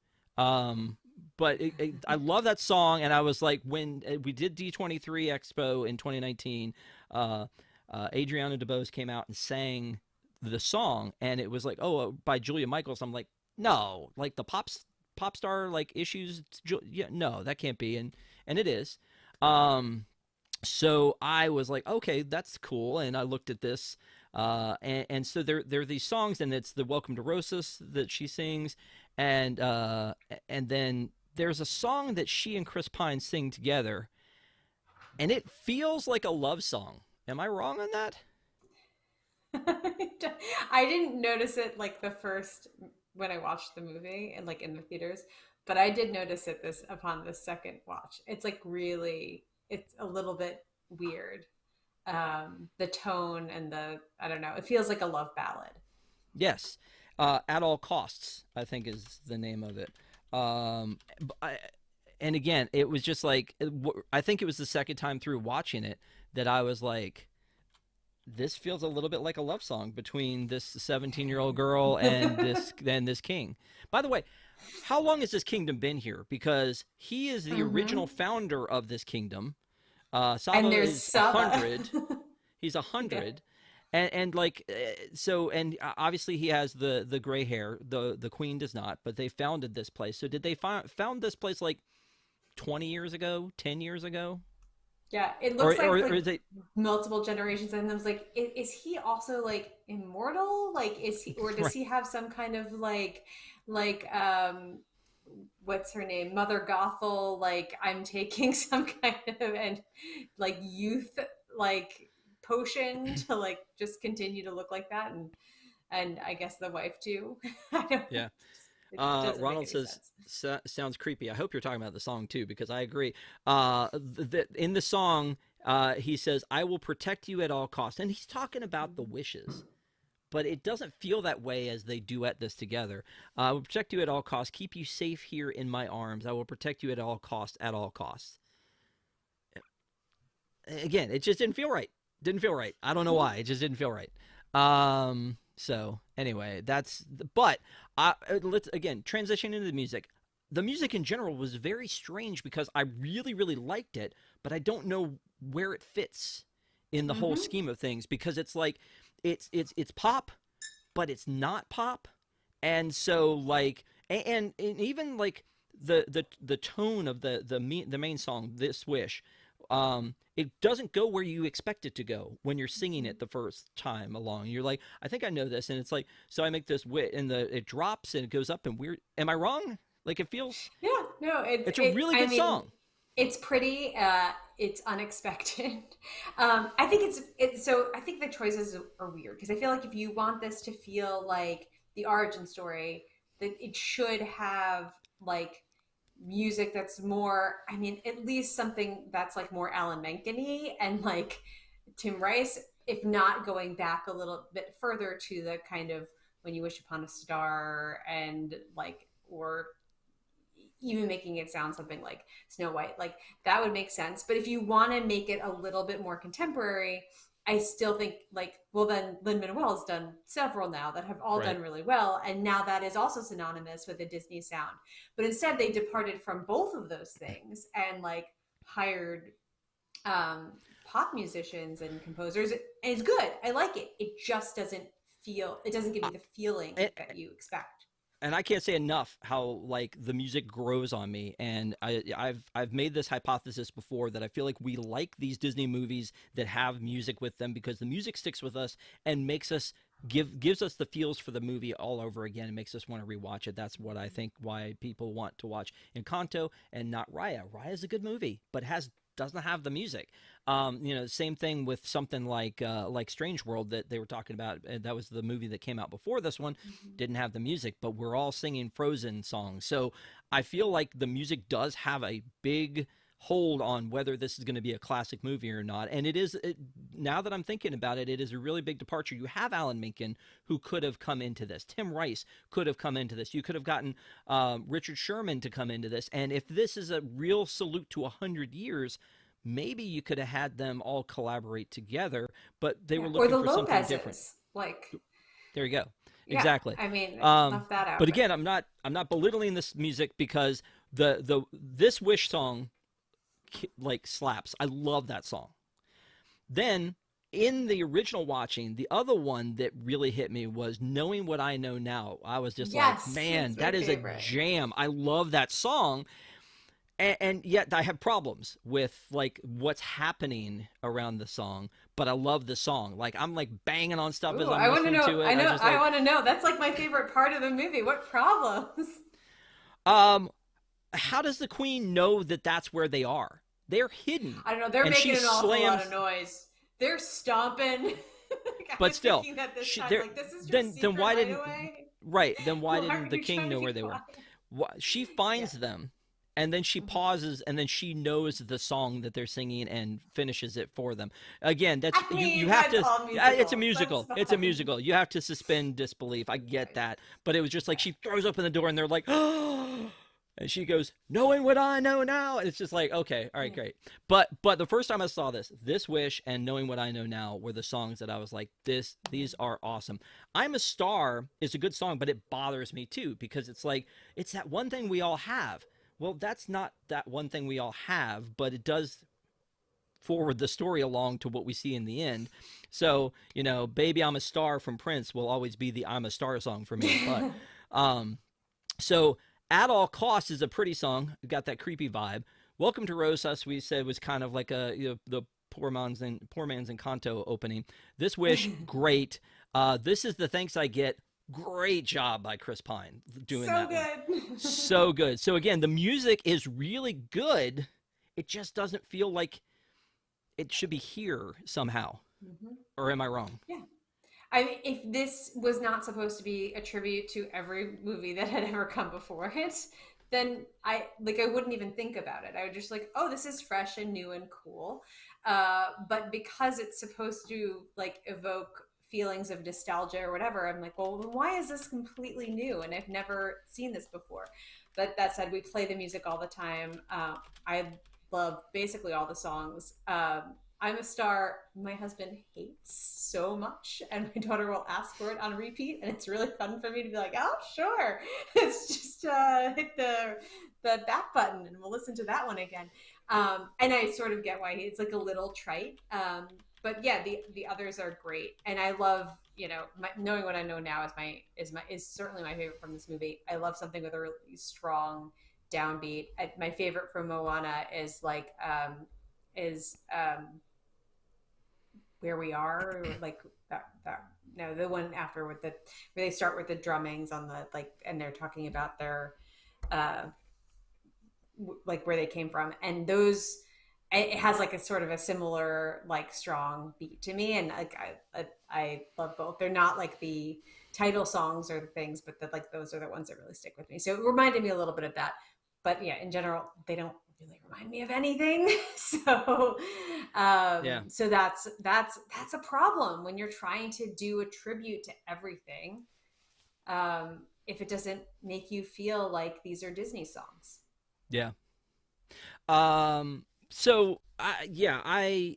S1: But I love that song, and I was like, when we did D23 Expo in 2019, Adriana DeBose came out and sang the song, and it was like, oh, by Julia Michaels. I'm like, no, like the pop star like issues. Yeah, no, that can't be, and it is. So I was like, okay, that's cool, and I looked at this. And so there are these songs, and it's the Welcome to Rosas that she sings, and then there's a song that she and Chris Pine sing together, and it feels like a love song. Am I wrong on that?
S2: I didn't notice it like the first when I watched the movie and like in the theaters, but I did notice it this upon the second watch. It's like really, it's a little bit weird. The tone and I don't know, it feels like a love ballad.
S1: Yes, At All Costs, I think is the name of it. Um, and again, it was just like, I think it was the second time through watching it that I was like, this feels a little bit like a love song between this 17-year-old girl and this king. By the way, how long has this kingdom been here? Because he is the original
S2: Hmm.
S1: founder of this kingdom.
S2: And
S1: Saba
S2: there's
S1: is
S2: Saba.
S1: 100. He's
S2: Yeah.
S1: 100. And like so, and obviously he has the gray hair. The queen does not, but they founded this place. So did they found this place like 20 years ago, 10 years ago,
S2: Yeah, it
S1: or
S2: looks
S1: or
S2: like
S1: is it
S2: multiple generations, and I was like, is he also like immortal? Like, is he, or does
S1: right?
S2: he have some kind of like what's her name, Mother Gothel? Like, I'm taking some kind of and like youth like potion to like just continue to look like that, and I guess the wife too. I don't.
S1: Yeah.
S2: It doesn't make
S1: Ronald
S2: any
S1: says,
S2: sense.
S1: Sounds creepy. I hope you're talking about the song too, because I agree. In the song, he says, I will protect you at all costs. And he's talking about the wishes, but it doesn't feel that way as they duet this together. I will protect you at all costs, keep you safe here in my arms. I will protect you at all costs. Again, it just didn't feel right. Didn't feel right. I don't know why. It just didn't feel right. So anyway, but let's again transition into the music. The music in general was very strange because I really, really liked it, but I don't know where it fits in the whole
S2: Mm-hmm.
S1: scheme of things, because it's like it's pop, but it's not pop, And so like and even like the tone of the main song, This Wish, it doesn't go where you expect it to go when you're singing it the first time along. You're like, I think I know this, and it's like, so I make this wit, and it drops and it goes up and weird. Am I wrong? Like it feels.
S2: Yeah, no,
S1: It's a really
S2: I
S1: good
S2: mean,
S1: song.
S2: it's pretty. It's unexpected. I think it's so. I think the choices are weird because I feel like if you want this to feel like the origin story, that it should have like music that's more. I mean, at least something that's like more Alan Menken-y and like Tim Rice, if not going back a little bit further to the kind of When You Wish Upon a Star and like or even making it sound something like Snow White, like that would make sense. But if you want to make it a little bit more contemporary, I still think like, well, then Lin-Manuel has done several now that have all
S1: Right.
S2: done really well, and now that is also synonymous with a Disney sound. But instead, they departed from both of those things and like hired pop musicians and composers. And it's good. I like it. It just doesn't feel. It doesn't give
S1: Uh,
S2: me the feeling
S1: and,
S2: that you expect.
S1: and I can't say enough how like the music grows on me. And I've made this hypothesis before that I feel like we like these Disney movies that have music with them because the music sticks with us and makes us gives us the feels for the movie all over again and makes us want to rewatch it. That's what I think why people want to watch Encanto and not Raya. Raya's a good movie, but has doesn't have the music. Same thing with something like Strange World that they were talking about. That was the movie that came out before this one,
S2: Mm-hmm.
S1: didn't have the music, but we're all singing Frozen songs. So I feel like the music does have a big hold on whether this is going to be a classic movie or not. And now that I'm thinking about it, it is a really big departure. You have Alan Menken, who could have come into this. Tim Rice could have come into this. You could have gotten Richard Sherman to come into this. And if this is a real salute to 100 years, maybe you could have had them all collaborate together, but they
S2: Yeah,
S1: were
S2: or
S1: looking
S2: the
S1: for something different.
S2: Lopez's. Like,
S1: There you go.
S2: yeah,
S1: Exactly.
S2: I mean,
S1: Um,
S2: left that out,
S1: but
S2: but
S1: again, I'm not belittling this music because the This Wish song like slaps. I love that song. Then in the original watching, the other one that really hit me was Knowing What I Know Now. I was just like,
S2: yes,
S1: man,
S2: it's my
S1: that is a
S2: favorite.
S1: jam. I love that song. And yet I have problems with like what's happening around the song, but I love the song. Like I'm like banging on stuff as
S2: Ooh,
S1: I'm
S2: I want to
S1: listening
S2: know.
S1: to it.
S2: I
S1: I
S2: know.
S1: just
S2: I
S1: like
S2: want to know. That's like my favorite part of the movie. What problems?
S1: um how does the queen know that that's where they are? They're hidden.
S2: I don't know. They're
S1: And she
S2: making an awful lot of
S1: slams,
S2: noise. They're stomping. Like, I
S1: but
S2: was
S1: still,
S2: thinking that this
S1: she
S2: time.
S1: there
S2: Like, this is your
S1: then
S2: secret
S1: why didn't
S2: hideaway.
S1: right, then why
S2: Why
S1: didn't
S2: are
S1: the
S2: you
S1: king
S2: trying to
S1: know
S2: be
S1: where they were?
S2: quiet?
S1: She
S2: Yeah.
S1: finds them and then she
S2: Mhm.
S1: pauses and then she knows the song that they're singing and finishes it for them. Again, that's
S2: I
S1: you
S2: mean,
S1: have
S2: that's
S1: to
S2: all
S1: it's a
S2: musicals. That's
S1: musical. It's a
S2: fine.
S1: musical. You have to suspend disbelief. I get
S2: Right.
S1: that. But it was just like
S2: Right.
S1: she throws open the door and they're like, "Oh." And she goes, "Knowing what I know now." And it's just like, okay, all right,
S2: Yeah.
S1: great. But the first time I saw This Wish and Knowing What I Know Now were the songs that I was like, these are awesome. I'm a Star is a good song, but it bothers me too because it's like it's that one thing we all have. Well, that's not that one thing we all have, but it does forward the story along to what we see in the end. So, Baby I'm a Star from Prince will always be the I'm a Star song for me. But um so At All Costs is a pretty song. Got that creepy vibe. Welcome to Rosas, we said, was kind of like the poor man's Encanto opening. This Wish, great. This is the Thanks I Get. Great job by Chris Pine doing
S2: So
S1: that one.
S2: good.
S1: So good. So again, the music is really good. It just doesn't feel like it should be here somehow.
S2: Mhm.
S1: Or am I wrong?
S2: Yeah. I mean, if this was not supposed to be a tribute to every movie that had ever come before it, then I wouldn't even think about it. I would just like, oh, this is fresh and new and cool. But because it's supposed to like evoke feelings of nostalgia or whatever, I'm like, well, then why is this completely new? And I've never seen this before. But that said, we play the music all the time. I love basically all the songs. I'm a Star, my husband hates so much, and my daughter will ask for it on repeat, and it's really fun for me to be like, "Oh, sure, it's just hit the back button, and we'll listen to that one again." And I sort of get why it's like a little trite, but yeah, the others are great, and I love knowing what I know now is certainly my favorite from this movie. I love something with a really strong downbeat. My favorite from Moana is where we are, or like that no, the one after with the where they start with the drummings on the like, and they're talking about their uh like where they came from, and those it has like a sort of a similar like strong beat to me, and like I love both. They're not like the title songs or the things, but like those are the ones that really stick with me. So it reminded me a little bit of that, but yeah, in general, they don't really remind me of anything. So
S1: Yeah.
S2: so that's a problem when you're trying to do a tribute to everything, if it doesn't make you feel like these are Disney songs.
S1: Yeah. So yeah, I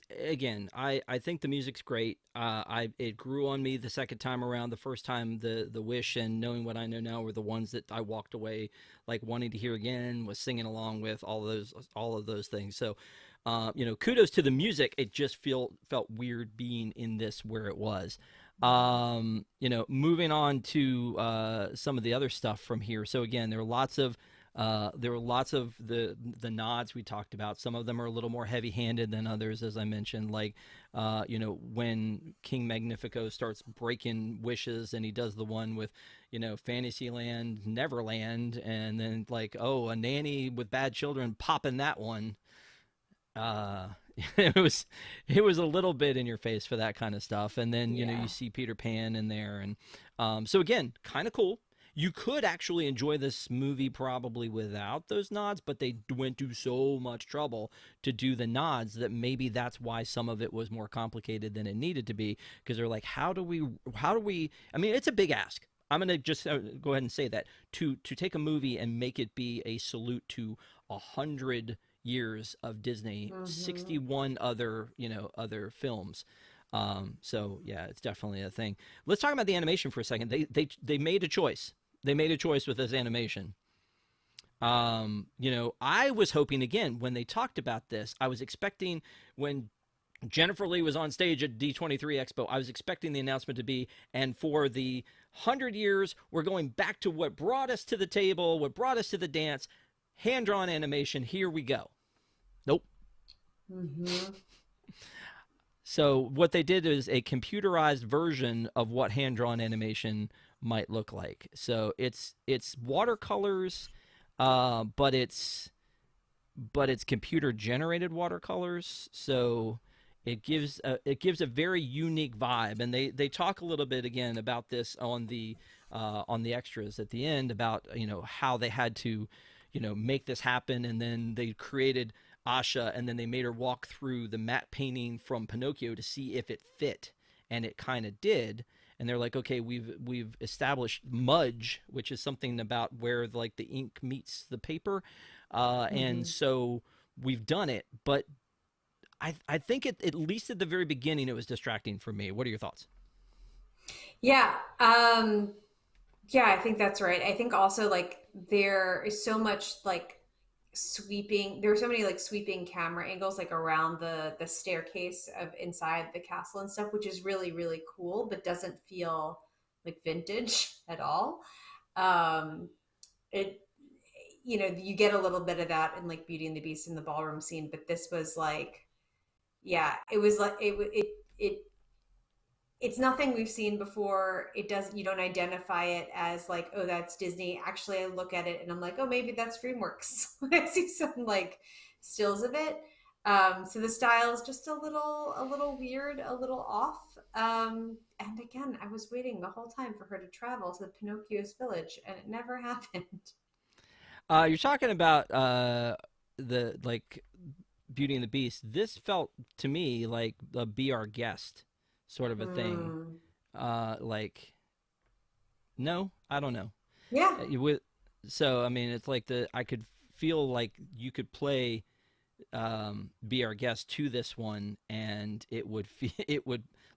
S1: think the music's great. It grew on me the second time around. The first time, the Wish and Knowing What I Know Now were the ones that I walked away like wanting to hear again, was singing along with all of those things. So, kudos to the music. It just felt weird being in this where it was. Moving on to some of the other stuff from here. So again, there were lots of the nods we talked about. Some of them are a little more heavy-handed than others, as I mentioned. Like, when King Magnifico starts breaking wishes, and he does the one with, Fantasyland, Neverland, and then like, oh, a nanny with bad children, popping that one. Uh, it was a little bit in your face for that kind of stuff. And then you
S2: Yeah.
S1: see Peter Pan in there, and so again, kind of cool. You could actually enjoy this movie probably without those nods, but they went to so much trouble to do the nods that maybe that's why some of it was more complicated than it needed to be, because they're like, how do we, I mean, it's a big ask. I'm going to just go ahead and say that to take a movie and make it be a salute to 100 years of Disney,
S2: Mm-hmm.
S1: 61 other films. So yeah, it's definitely a thing. Let's talk about the animation for a second. They made a choice. They made a choice with this animation. I was hoping, again, when they talked about this, I was expecting, when Jennifer Lee was on stage at D23 Expo, I was expecting the announcement to be, and for the 100 years, we're going back to what brought us to the table, what brought us to the dance, hand drawn animation. Here we go. Nope.
S2: Mm-hmm.
S1: So what they did is a computerized version of what hand drawn animation might look like. So it's watercolors, but it's computer generated watercolors. So it gives a very unique vibe, and they talk a little bit again about this on the extras at the end, about how they had to make this happen, and then they created Asha, and then they made her walk through the matte painting from Pinocchio to see if it fit, and it kind of did. And they're like, okay, we've established mudge, which is something about where like the ink meets the paper, and
S2: Mm-hmm.
S1: so we've done it. But I think at least at the very beginning, it was distracting for me. What are your thoughts?
S2: Yeah. Yeah, I think that's right. I think also like there is so much like sweeping, there are so many like sweeping camera angles like around the staircase of inside the castle and stuff, which is really, really cool, but doesn't feel like vintage at all. Um it you get a little bit of that in like Beauty and the Beast in the ballroom scene, but this was like, yeah, it was like it it's nothing we've seen before. It doesn't, you don't identify it as like, oh, that's Disney. Actually, I look at it and I'm like, oh, maybe that's DreamWorks. I see some like stills of it. So the style is just a little weird, a little off. And again, I was waiting the whole time for her to travel to the Pinocchio's village, and it never happened.
S1: You're talking about the like Beauty and the Beast. This felt to me like a Be Our Guest sort of a thing.
S2: Hmm.
S1: Like, no, I don't know.
S2: Yeah.
S1: With So I mean, it's like I could feel like you could play Be Our Guest to this one, and it would,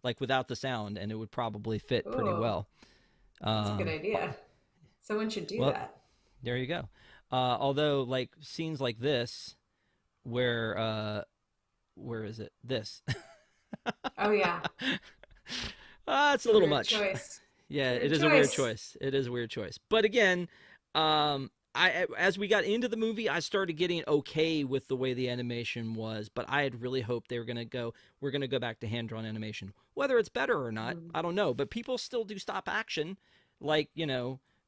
S1: like, without the sound, and it would probably fit pretty
S2: Oh,
S1: well.
S2: that's a good
S1: Um,
S2: idea. Someone should do
S1: well,
S2: that.
S1: there you go. Although, like, scenes like this, where is it? This.
S2: Oh yeah.
S1: It's
S2: It's
S1: a
S2: a
S1: little
S2: weird
S1: much.
S2: choice.
S1: Yeah, it
S2: Weird
S1: is a weird
S2: choice.
S1: choice. It is a weird choice. But again, as we got into the movie, I started getting okay with the way the animation was, but I had really hoped they were gonna go. We're gonna go back to hand drawn animation. Whether it's better or not,
S2: Mhm.
S1: I don't know. But people still do stop action, like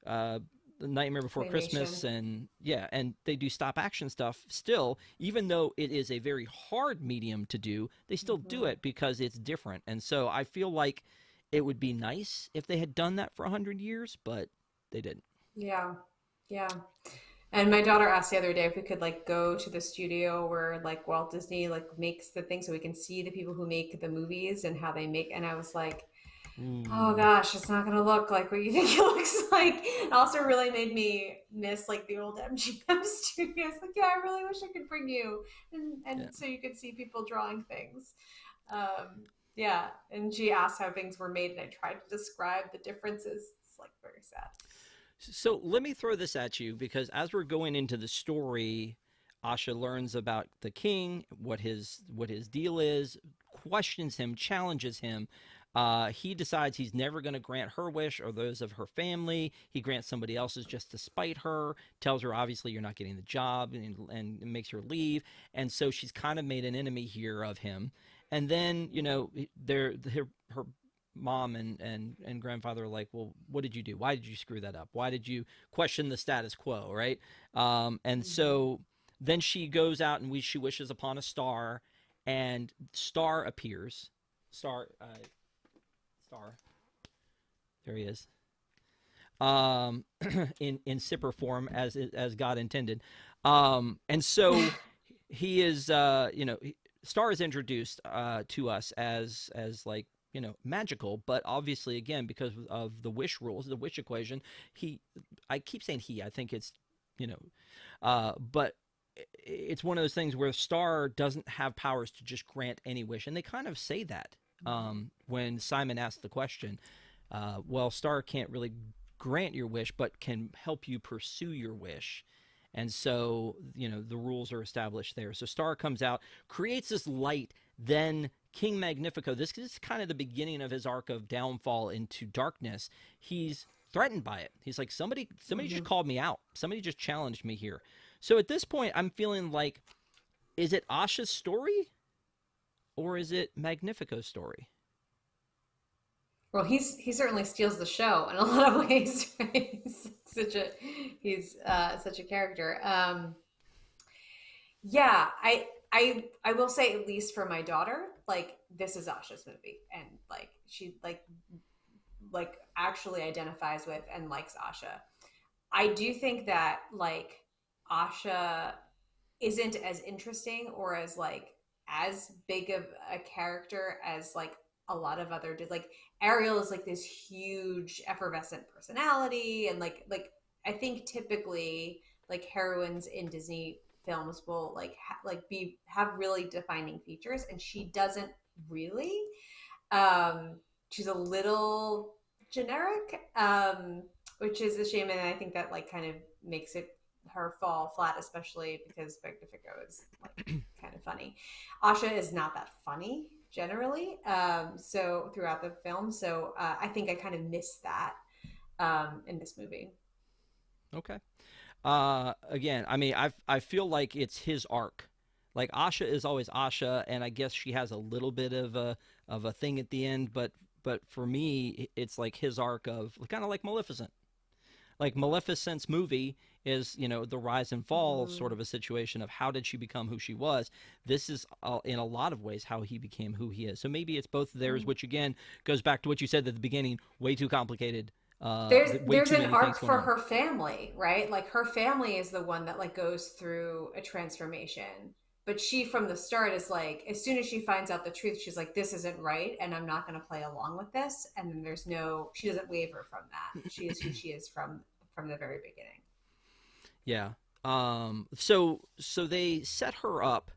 S1: uh, the Nightmare Before
S2: Claymation.
S1: Christmas, and yeah, and they do stop action stuff still. Even though it is a very hard medium to do, they still do
S2: Hmm.
S1: it because it's different. And so I feel like it would be nice if they had done that for 100 years, but they didn't.
S2: Yeah. Yeah. And my daughter asked the other day if we could like go to the studio where like Walt Disney like makes the thing so we can see the people who make the movies and how they make, and I was like, oh
S1: Ooh.
S2: gosh, it's not gonna look like what you think it looks like. It also really made me miss like the old MGM studios. Like, yeah, I really wish I could bring you
S1: Yeah.
S2: and so you could see people drawing things. Yeah, and she asked how things were made, and I tried to describe the differences. It's like very sad.
S1: So let me throw this at you because as we're going into the story, Asha learns about the king, what his deal is, questions him, challenges him. He decides he's never going to grant her wish or those of her family. He grants somebody else's just to spite her. Tells her obviously you're not getting the job, and makes her leave. And so she's kind of made an enemy here of him. And then her mom and grandfather are like, well, what did you do? Why did you screw that up? Why did you question the status quo, right? And
S2: Mm-hmm.
S1: so then she goes out and she wishes upon a star, and Star appears. Star, there he is. Um, in Sipper form as God intended. And so he is, Star is introduced to us as like magical, but obviously again because of the wish rules, the wish equation. He, I keep saying he. I think it's you know, but it's one of those things where Star doesn't have powers to just grant any wish, and they kind of say that when Simon asks the question. Well, Star can't really grant your wish, but can help you pursue your wish. And so, the rules are established there. So Star comes out, creates this light, then King Magnifico. This is kind of the beginning of his arc of downfall into darkness. He's threatened by it. He's like, somebody just
S2: Mm-hmm.
S1: called me out. Somebody just challenged me here. So at this point, I'm feeling like, is it Asha's story or is it Magnifico's story?
S2: Well, he certainly steals the show in a lot of ways. Right? He's such a character. Yeah, I will say at least for my daughter, like this is Asha's movie, and like she like actually identifies with and likes Asha. I do think that like Asha isn't as interesting or as like as big of a character as like a lot of other did. Like Ariel is like this huge effervescent personality, and like I think typically like heroines in Disney films will like like be have really defining features, and she doesn't really. Um, she's a little generic, which is a shame, and I think that like kind of makes it her fall flat, especially because Magnifico is like kind of funny. Asha is not that funny generally, so throughout the film, so I think I kind of missed that in this movie.
S1: Okay. Again, I mean, I feel like it's his arc. Like Asha is always Asha, and I guess she has a little bit of a thing at the end, but for me, it's like his arc of kind of like Maleficent. Like Maleficent's movie is the rise and fall sort
S2: Mm-hmm.
S1: of a situation of how did she become who she was. This is in a lot of ways how he became who he is. So maybe it's both of theirs, which again goes back to what you said at the beginning. Way too complicated. Way
S2: There's
S1: too
S2: an
S1: many things
S2: arc
S1: going
S2: for
S1: on.
S2: her family, right? Like her family is the one that like goes through a transformation. But she from the start is like as soon as she finds out the truth, she's like this isn't right and I'm not going to play along with this, and then there's no she doesn't waver from that. She is who she is from the very beginning.
S1: Yeah. So they set her up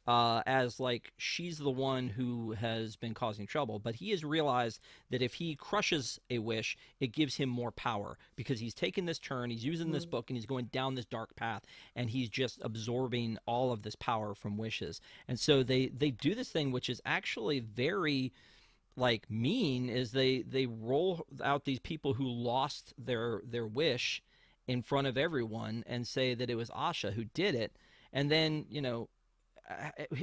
S1: as like she's the one who has been causing trouble, but he has realized that if he crushes a wish, it gives him more power because he's taken this turn, he's using this
S2: Mm-hmm.
S1: book, and he's going down this dark path, and he's just absorbing all of this power from wishes. And so they do this thing which is actually very like mean is they roll out these people who lost their wish in front of everyone and say that it was Asha who did it, and then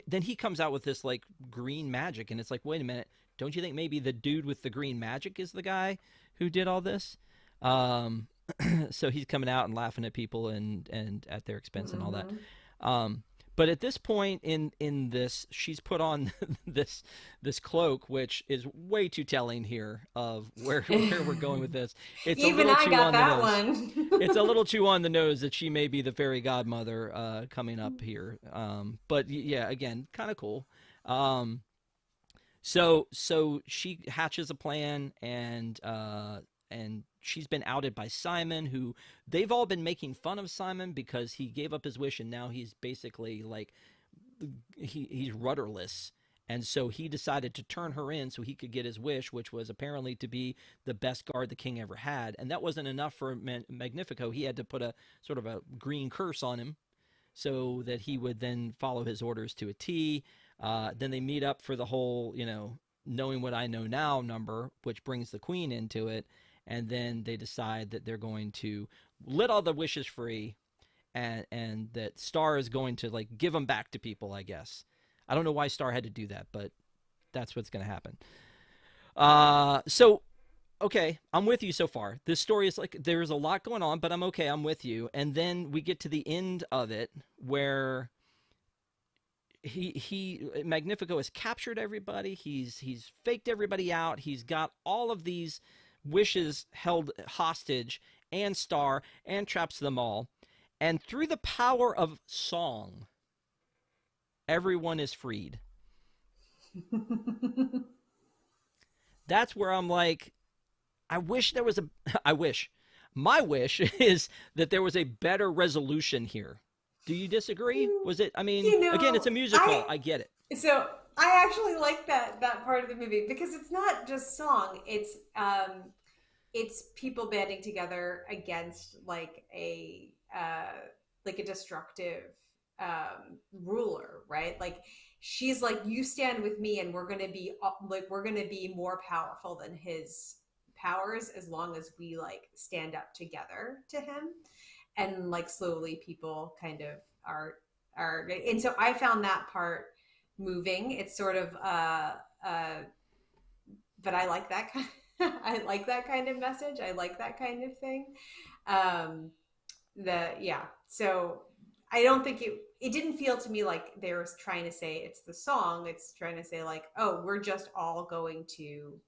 S1: then he comes out with this like green magic, and it's like, wait a minute, don't you think maybe the dude with the green magic is the guy who did all this? Um, so he's coming out and laughing at people and at their expense and all that.
S2: Mm-hmm.
S1: Um, but at this point in this, she's put on this cloak, which is way too telling here of where we're going with this. It's a
S2: Even
S1: little
S2: I
S1: too
S2: got
S1: on the
S2: that
S1: nose.
S2: one.
S1: It's a little too on the nose that she may be the fairy godmother coming up here. But yeah, again, kind of cool. Um, so she hatches a plan, and she's been outed by Simon, who they've all been making fun of Simon because he gave up his wish and now he's basically like he's rudderless. And so he decided to turn her in so he could get his wish, which was apparently to be the best guard the king ever had. And that wasn't enough for Magnifico. He had to put a sort of a green curse on him so that he would then follow his orders to a T. Then they meet up for the whole, knowing what I know now number, which brings the queen into it. And then they decide that they're going to let all the wishes free, and that Star is going to like give them back to people, I guess. I don't know why Star had to do that, but that's what's going to happen. So okay, I'm with you so far. This story is like there's a lot going on, but I'm okay. I'm with you. And then we get to the end of it where he Magnifico has captured everybody. He's faked everybody out. He's got all of these wishes held hostage, and Star, and traps them all. And through the power of song, everyone is freed. That's where I'm like, I wish there was a I wish. My wish is that there was a better resolution here. Do you disagree? Was it, I mean, again, it's a musical. I get it.
S2: So I actually like that part of the movie because it's not just song. It's people banding together against like a destructive ruler, right? Like she's like, you stand with me, and we're gonna be more powerful than his powers as long as we like stand up together to him. And like slowly people kind of are and so I found that part moving. It's sort of but I like that kind I like that kind of message. I like that kind of thing. So I don't think it didn't feel to me like they were trying to say it's the song. It's trying to say like, oh, we're just all going to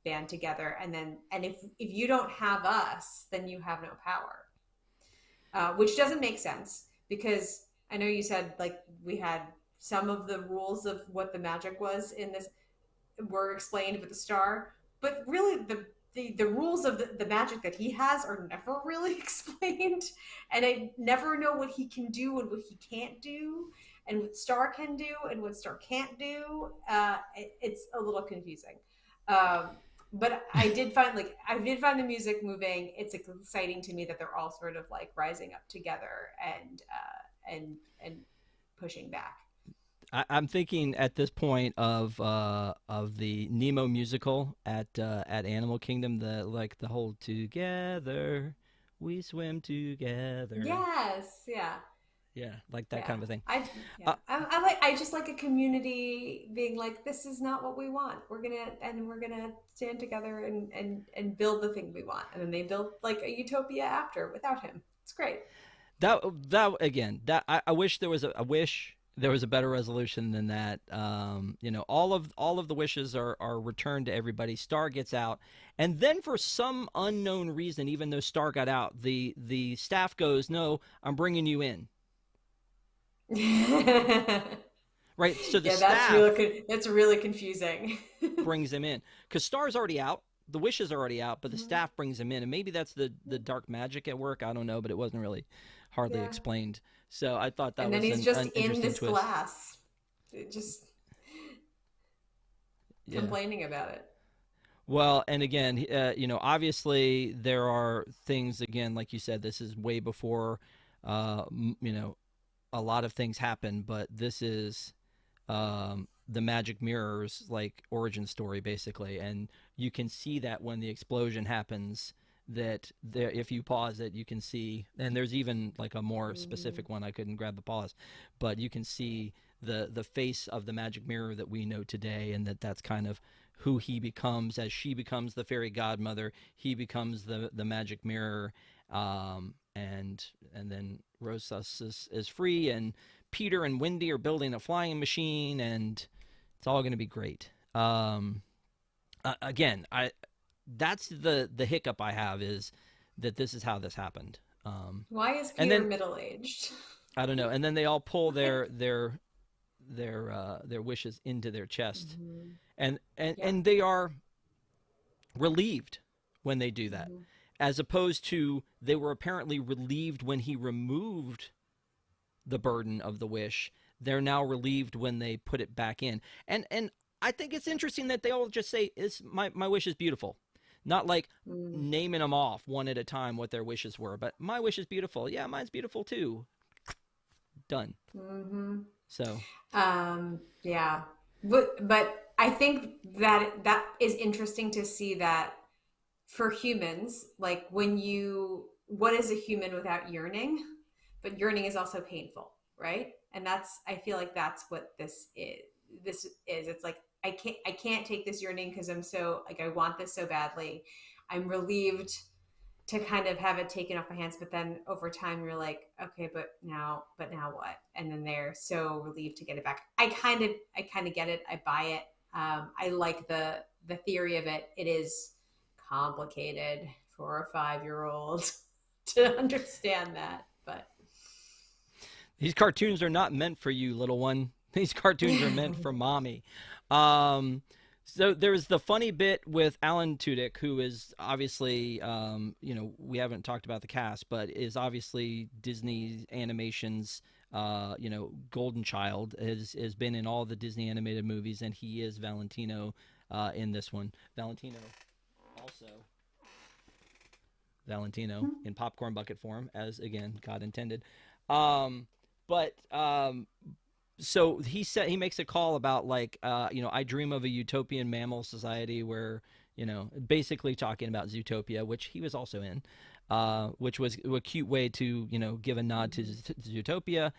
S2: band together, and if you don't have us, then you have no power. Which doesn't make sense because I know you said like we had some of the rules of what the magic was in this were explained with the star, but really the rules of the magic that he has are never really explained, and I never know what he can do and what he can't do, and what Star can do and what Star can't do. It's a little confusing. But I did find the music moving. It's exciting to me that they're all sort of like rising up together and pushing back.
S1: I'm thinking at this point of the Nemo musical at Animal Kingdom, the whole together we swim together.
S2: Yes, yeah.
S1: Yeah, like that
S2: Yeah,
S1: kind of thing.
S2: yeah. I just like a community being like, this is not what we want. We're gonna stand together and build the thing we want, and then they build like a utopia after without him. It's great.
S1: That again, that I wish there was I wish there was a better resolution than that. All of the wishes are returned to everybody. Star gets out, and then for some unknown reason, even though Star got out, the staff goes, "No, I'm bringing you in." Right, so the
S2: Yeah,
S1: staff
S2: that's really confusing.
S1: brings him in because Star's already out, the wishes are already out, but the
S2: Mhm.
S1: staff brings him in, and maybe that's the dark magic at work. I don't know, but it wasn't really hardly
S2: Yeah.
S1: explained. So I thought that
S2: And then
S1: was
S2: he's just
S1: an
S2: in
S1: interesting
S2: this
S1: twist.
S2: glass, just
S1: Yeah.
S2: complaining about it.
S1: Well, and again, obviously there are things. Again, like you said, this is way before, a lot of things happen, but this is the magic mirror's like origin story basically, and you can see that when the explosion happens, that there, if you pause it, you can see, and there's even like a more
S2: Mhm.
S1: specific one. I couldn't grab the pause, but you can see the face of the magic mirror that we know today, and that's kind of who he becomes as she becomes the fairy godmother. He becomes the magic mirror, and then Rosas is free, and Peter and Wendy are building a flying machine, and it's all going to be great. Again, I that's the hiccup I have is that this is how this happened.
S2: Why is
S1: And
S2: Peter
S1: then
S2: middle-aged?
S1: I don't know. And then they all pull
S2: Like,
S1: their wishes into their chest,
S2: hmm, yep.
S1: and they are relieved when they do that,
S2: Hmm.
S1: as opposed to they were apparently relieved when he removed the burden of the wish. They're now relieved when they put it back in. And I think it's interesting that they all just say, "It's my wish is beautiful," not like
S2: Mm.
S1: naming them off one at a time what their wishes were, but my wish is beautiful. Yeah, mine's beautiful too. Done.
S2: Hmm.
S1: So
S2: Yeah. But I think that that is interesting to see that for humans, like when you, what is a human without yearning? But yearning is also painful, right? And that's, I feel like that's what this is. This is, it's like I can't take this yearning because I'm so like I want this so badly. I'm relieved to kind of have it taken off my hands, but then over time you're like, okay, but now what? And then they're so relieved to get it back. I kind of get it. I buy it. I like the theory of it. It is complicated for a 5-year-old to understand that, but
S1: these cartoons are not meant for you, little one. These cartoons are meant for mommy. Um, so there's the funny bit with Alan Tudyk, who is obviously, we haven't talked about the cast, but is obviously Disney Animation's, golden child. Has been in all the Disney animated movies, and he is Valentino in this one. Also Valentino in popcorn bucket form, as again God intended. Um, but so he makes a call about like I dream of a utopian mammal society where basically talking about Zootopia, which he was also in, which was a cute way to give a nod to Zootopia.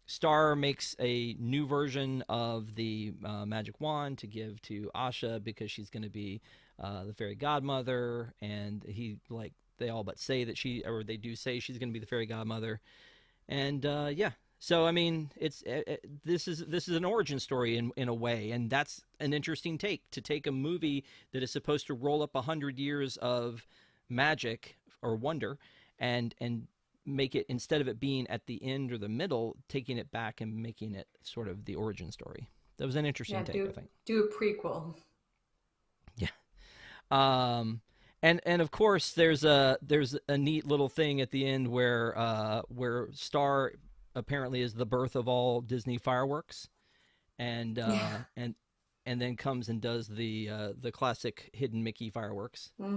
S1: Star makes a new version of the magic wand to give to Asha because she's going to be the fairy godmother, and they all but say that they do say she's going to be the fairy godmother, and yeah. So I mean, this is an origin story in a way, and that's an interesting take to take a movie that is supposed to roll up 100 years of magic or wonder, and make it, instead of it being at the end or the middle, taking it back and making it sort of the origin story. That was an interesting
S2: yeah,
S1: take, I
S2: do
S1: think.
S2: do a prequel.
S1: Yeah. Um, and of course there's a neat little thing at the end where Star apparently is the birth of all Disney fireworks, and
S2: Yeah.
S1: uh, and and then comes and does the classic hidden Mickey fireworks,
S2: Hmm.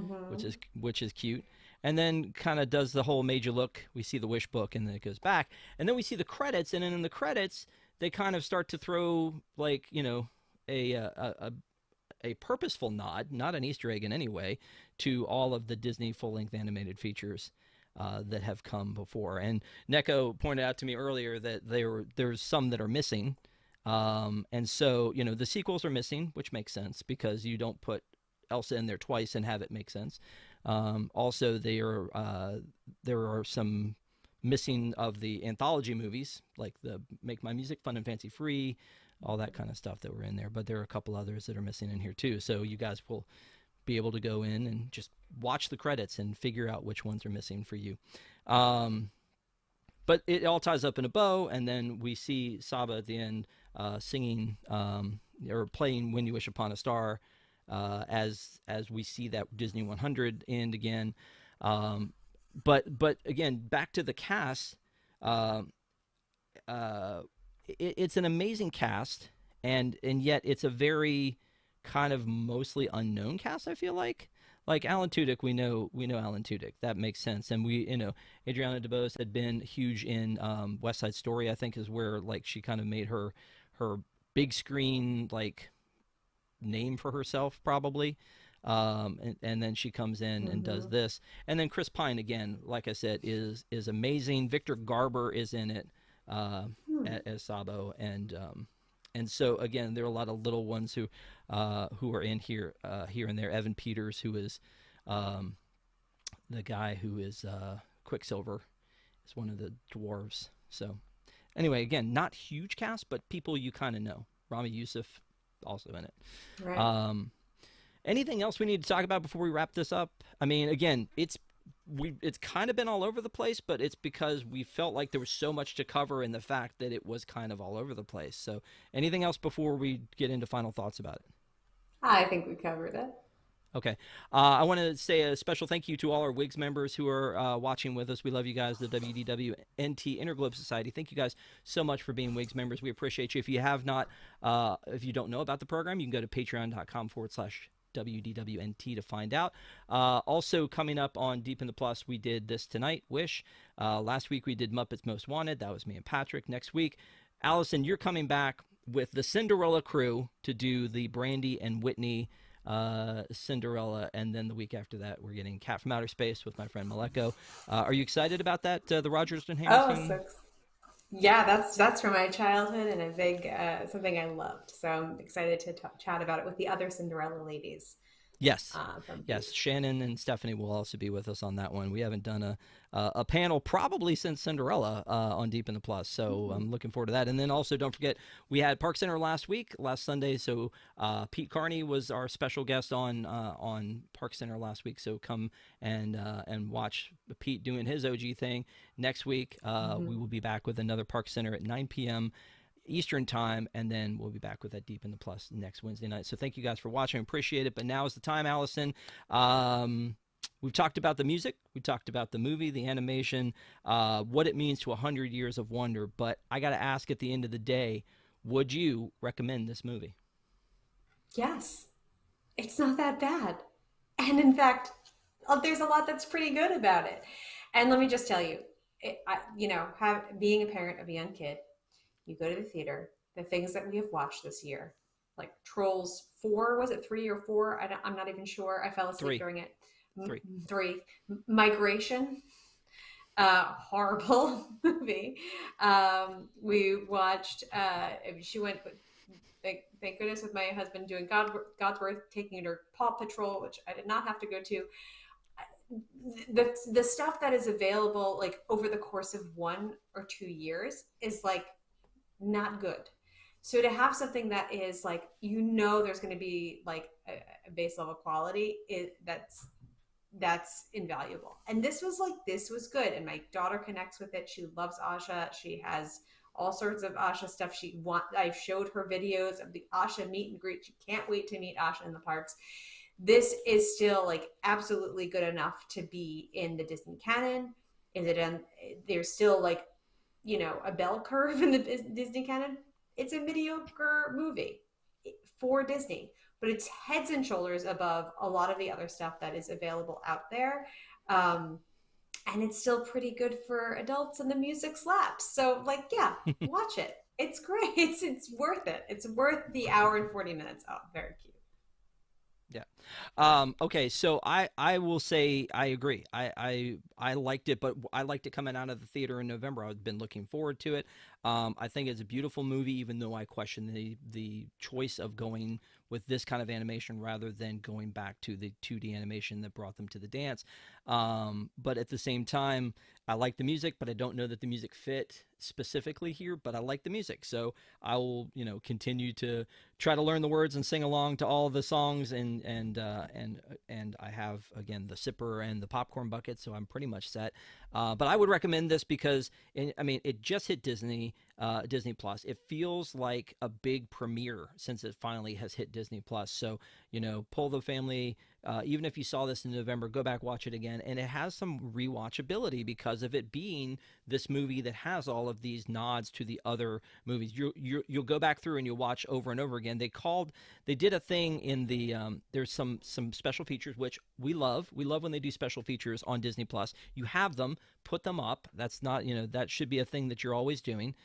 S1: which is cute. And then kind of does the whole major look. We see the wish book, and then it goes back, and then we see the credits, and then in the credits they kind of start to throw like a purposeful nod, not an Easter egg in any way, to all of the Disney full length animated features that have come before. And Neko pointed out to me earlier that there's some that are missing. And so, the sequels are missing, which makes sense because you don't put Elsa in there twice and have it make sense. Also, there are some missing of the anthology movies, like the Make My Music Fun and Fancy Free, all that kind of stuff that were in there. But there are a couple others that are missing in here too. So you guys will be able to go in and just watch the credits and figure out which ones are missing for you. Um, but it all ties up in a bow, and then we see Saba at the end singing or playing "When You Wish Upon a Star" as we see that Disney 100 end again. Um, but again, back to the cast. Uh, uh, it's an amazing cast, and yet it's a very kind of mostly unknown cast. I feel like Alan Tudyk, we know Alan Tudyk. That makes sense, and Adriana DeBose had been huge in West Side Story. I think is where like she kind of made her big screen like name for herself probably. And then she comes in and does
S2: Hmm.
S1: this, and then Chris Pine again, like I said, is amazing. Victor Garber is in it
S2: Hmm.
S1: as Sabo, and so again, there are a lot of little ones who are in here and there. Evan Peters, who is um, the guy who is Quicksilver, is one of the dwarves. So anyway, again, not huge cast, but people you kind of know. Rami Youssef also in it.
S2: Right.
S1: Um, Anything else we need to talk about before we wrap this up? I mean, again, it's kind of been all over the place, but it's because we felt like there was so much to cover in the fact that it was kind of all over the place. So, anything else before we get into final thoughts about it?
S2: I think we covered it.
S1: Okay. I want to say a special thank you to all our WIGS members who are watching with us. We love you guys, the WDWNT Interglobe Society. Thank you guys so much for being WIGS members. We appreciate you. If you have not, if you don't know about the program, you can go to patreon.com/. WDWNT to find out. Also coming up on Deep in the Plus, we did This Tonight, Wish. Last week we did Muppets Most Wanted. That was me and Patrick. Next week, Allison, you're coming back with the Cinderella crew to do the Brandy and Whitney Cinderella, and then the week after that we're getting Cat from Outer Space with my friend Maleko. Are you excited about that, the Rodgers and
S2: Oh,
S1: Hammerstein?
S2: so yeah, that's from my childhood and a big something I loved. So I'm excited to chat about it with the other Cinderella ladies
S1: Yes.
S2: from
S1: Yes,
S2: Peak.
S1: Shannon and Stephanie will also be with us on that one. We haven't done a panel probably since Cinderella on Deep in the Plus, so
S2: Hmm.
S1: I'm looking forward to that. And then also don't forget we had Park Center last Sunday, so Pete Carney was our special guest on Park Center last week. So come and watch Pete doing his OG thing. Next week we
S2: Hmm.
S1: will be back with another Park Center at 9 p.m. Eastern time, and then we'll be back with that Deep in the Plus next Wednesday night. So thank you guys for watching. Appreciate it. But now is the time, Allison. We've talked about the music, we talked about the movie, the animation, what it means to 100 years of wonder. But I got to ask at the end of the day, would you recommend this movie?
S2: Yes, it's not that bad. And in fact, there's a lot that's pretty good about it. And let me just tell you, being a parent of a young kid, you go to the theater, the things that we have watched this year, like Trolls 4, was it 3 or 4? I'm not even sure. I fell asleep
S1: Three,
S2: during it.
S1: three.
S2: 3. Migration, horrible movie. We watched, she went, thank goodness, with my husband doing God's Worth, taking her Paw Patrol, which I did not have to go to. The stuff that is available like over the course of 1 or 2 years is like not good. So to have something that is like, there's going to be like a base level quality, that's invaluable. And this was good. And my daughter connects with it. She loves Asha. She has all sorts of Asha stuff. I showed her videos of the Asha meet and greet. She can't wait to meet Asha in the parks. This is still like absolutely good enough to be in the Disney canon. Is it in There's still like, a bell curve in the Disney canon. It's a mediocre movie for Disney, but it's heads and shoulders above a lot of the other stuff that is available out there. Um, and it's still pretty good for adults, and the music slaps. So, like, yeah, watch it. It's great. It's worth it. It's worth the hour and 40 minutes. Oh, very cute.
S1: Yeah. Okay, so I will say I agree. I liked it, but I liked it coming out of the theater in November. I've been looking forward to it. I think it's a beautiful movie, even though I question the choice of going with this kind of animation rather than going back to the 2D animation that brought them to the dance. But at the same time, I like the music, but I don't know that the music fit specifically here. But I like the music, so I will, continue to try to learn the words and sing along to all the songs. And I have again the sipper and the popcorn bucket, so I'm pretty much set. But I would recommend this because it just hit Disney Plus. It feels like a big premiere since it finally has hit Disney Plus. So pull the family. Even if you saw this in November, go back, watch it again, and it has some rewatchability because of it being this movie that has all of these nods to the other movies. You'll go back through and you'll watch over and over again. They did a thing in the there's some special features which we love. We love when they do special features on Disney Plus. You have them, put them up. That's not that should be a thing that you're always doing.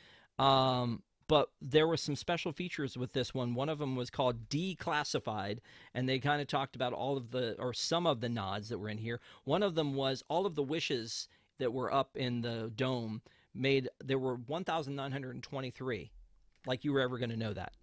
S1: but there were some special features with this one. One of them was called Declassified, and they kind of talked about all of the, or some of the nods that were in here. One of them was all of the wishes that were up in the dome made, there were 1,923, like you were ever going to know that,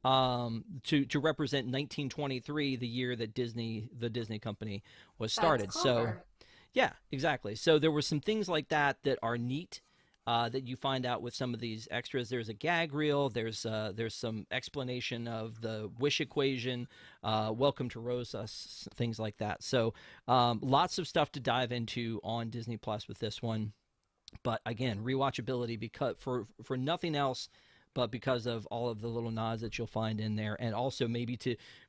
S1: to represent 1923, the year that the Disney company was
S2: That's
S1: started. So
S2: clever.
S1: yeah, exactly. So there were some things like that that are neat, that you find out with some of these extras. There's a gag reel. There's some explanation of the wish equation. Welcome to Rosas, things like that. So lots of stuff to dive into on Disney Plus with this one. But again, rewatchability, because for nothing else but because of all of the little nods that you'll find in there, and also maybe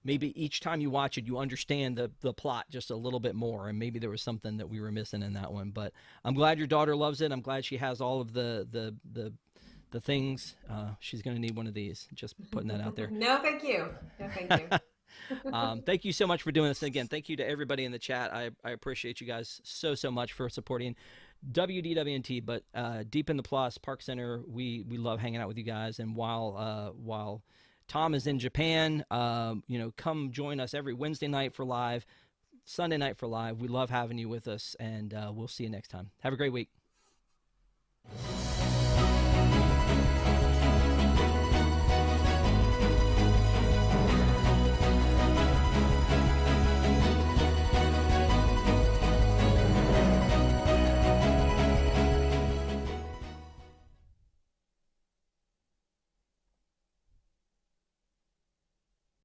S1: each time you watch it, you understand the plot just a little bit more, and maybe there was something that we were missing in that one. But I'm glad your daughter loves it. I'm glad she has all of the things. She's going to need one of these. Just putting that out there.
S2: No, thank you. No, thank you.
S1: Thank you so much for doing this. And again, thank you to everybody in the chat. I appreciate you guys so much for supporting WDWNT. But Deep in the Plus, Park Center, we love hanging out with you guys. And while Tom is in Japan, come join us every Wednesday night for live, Sunday night for live. We love having you with us, and we'll see you next time. Have a great week.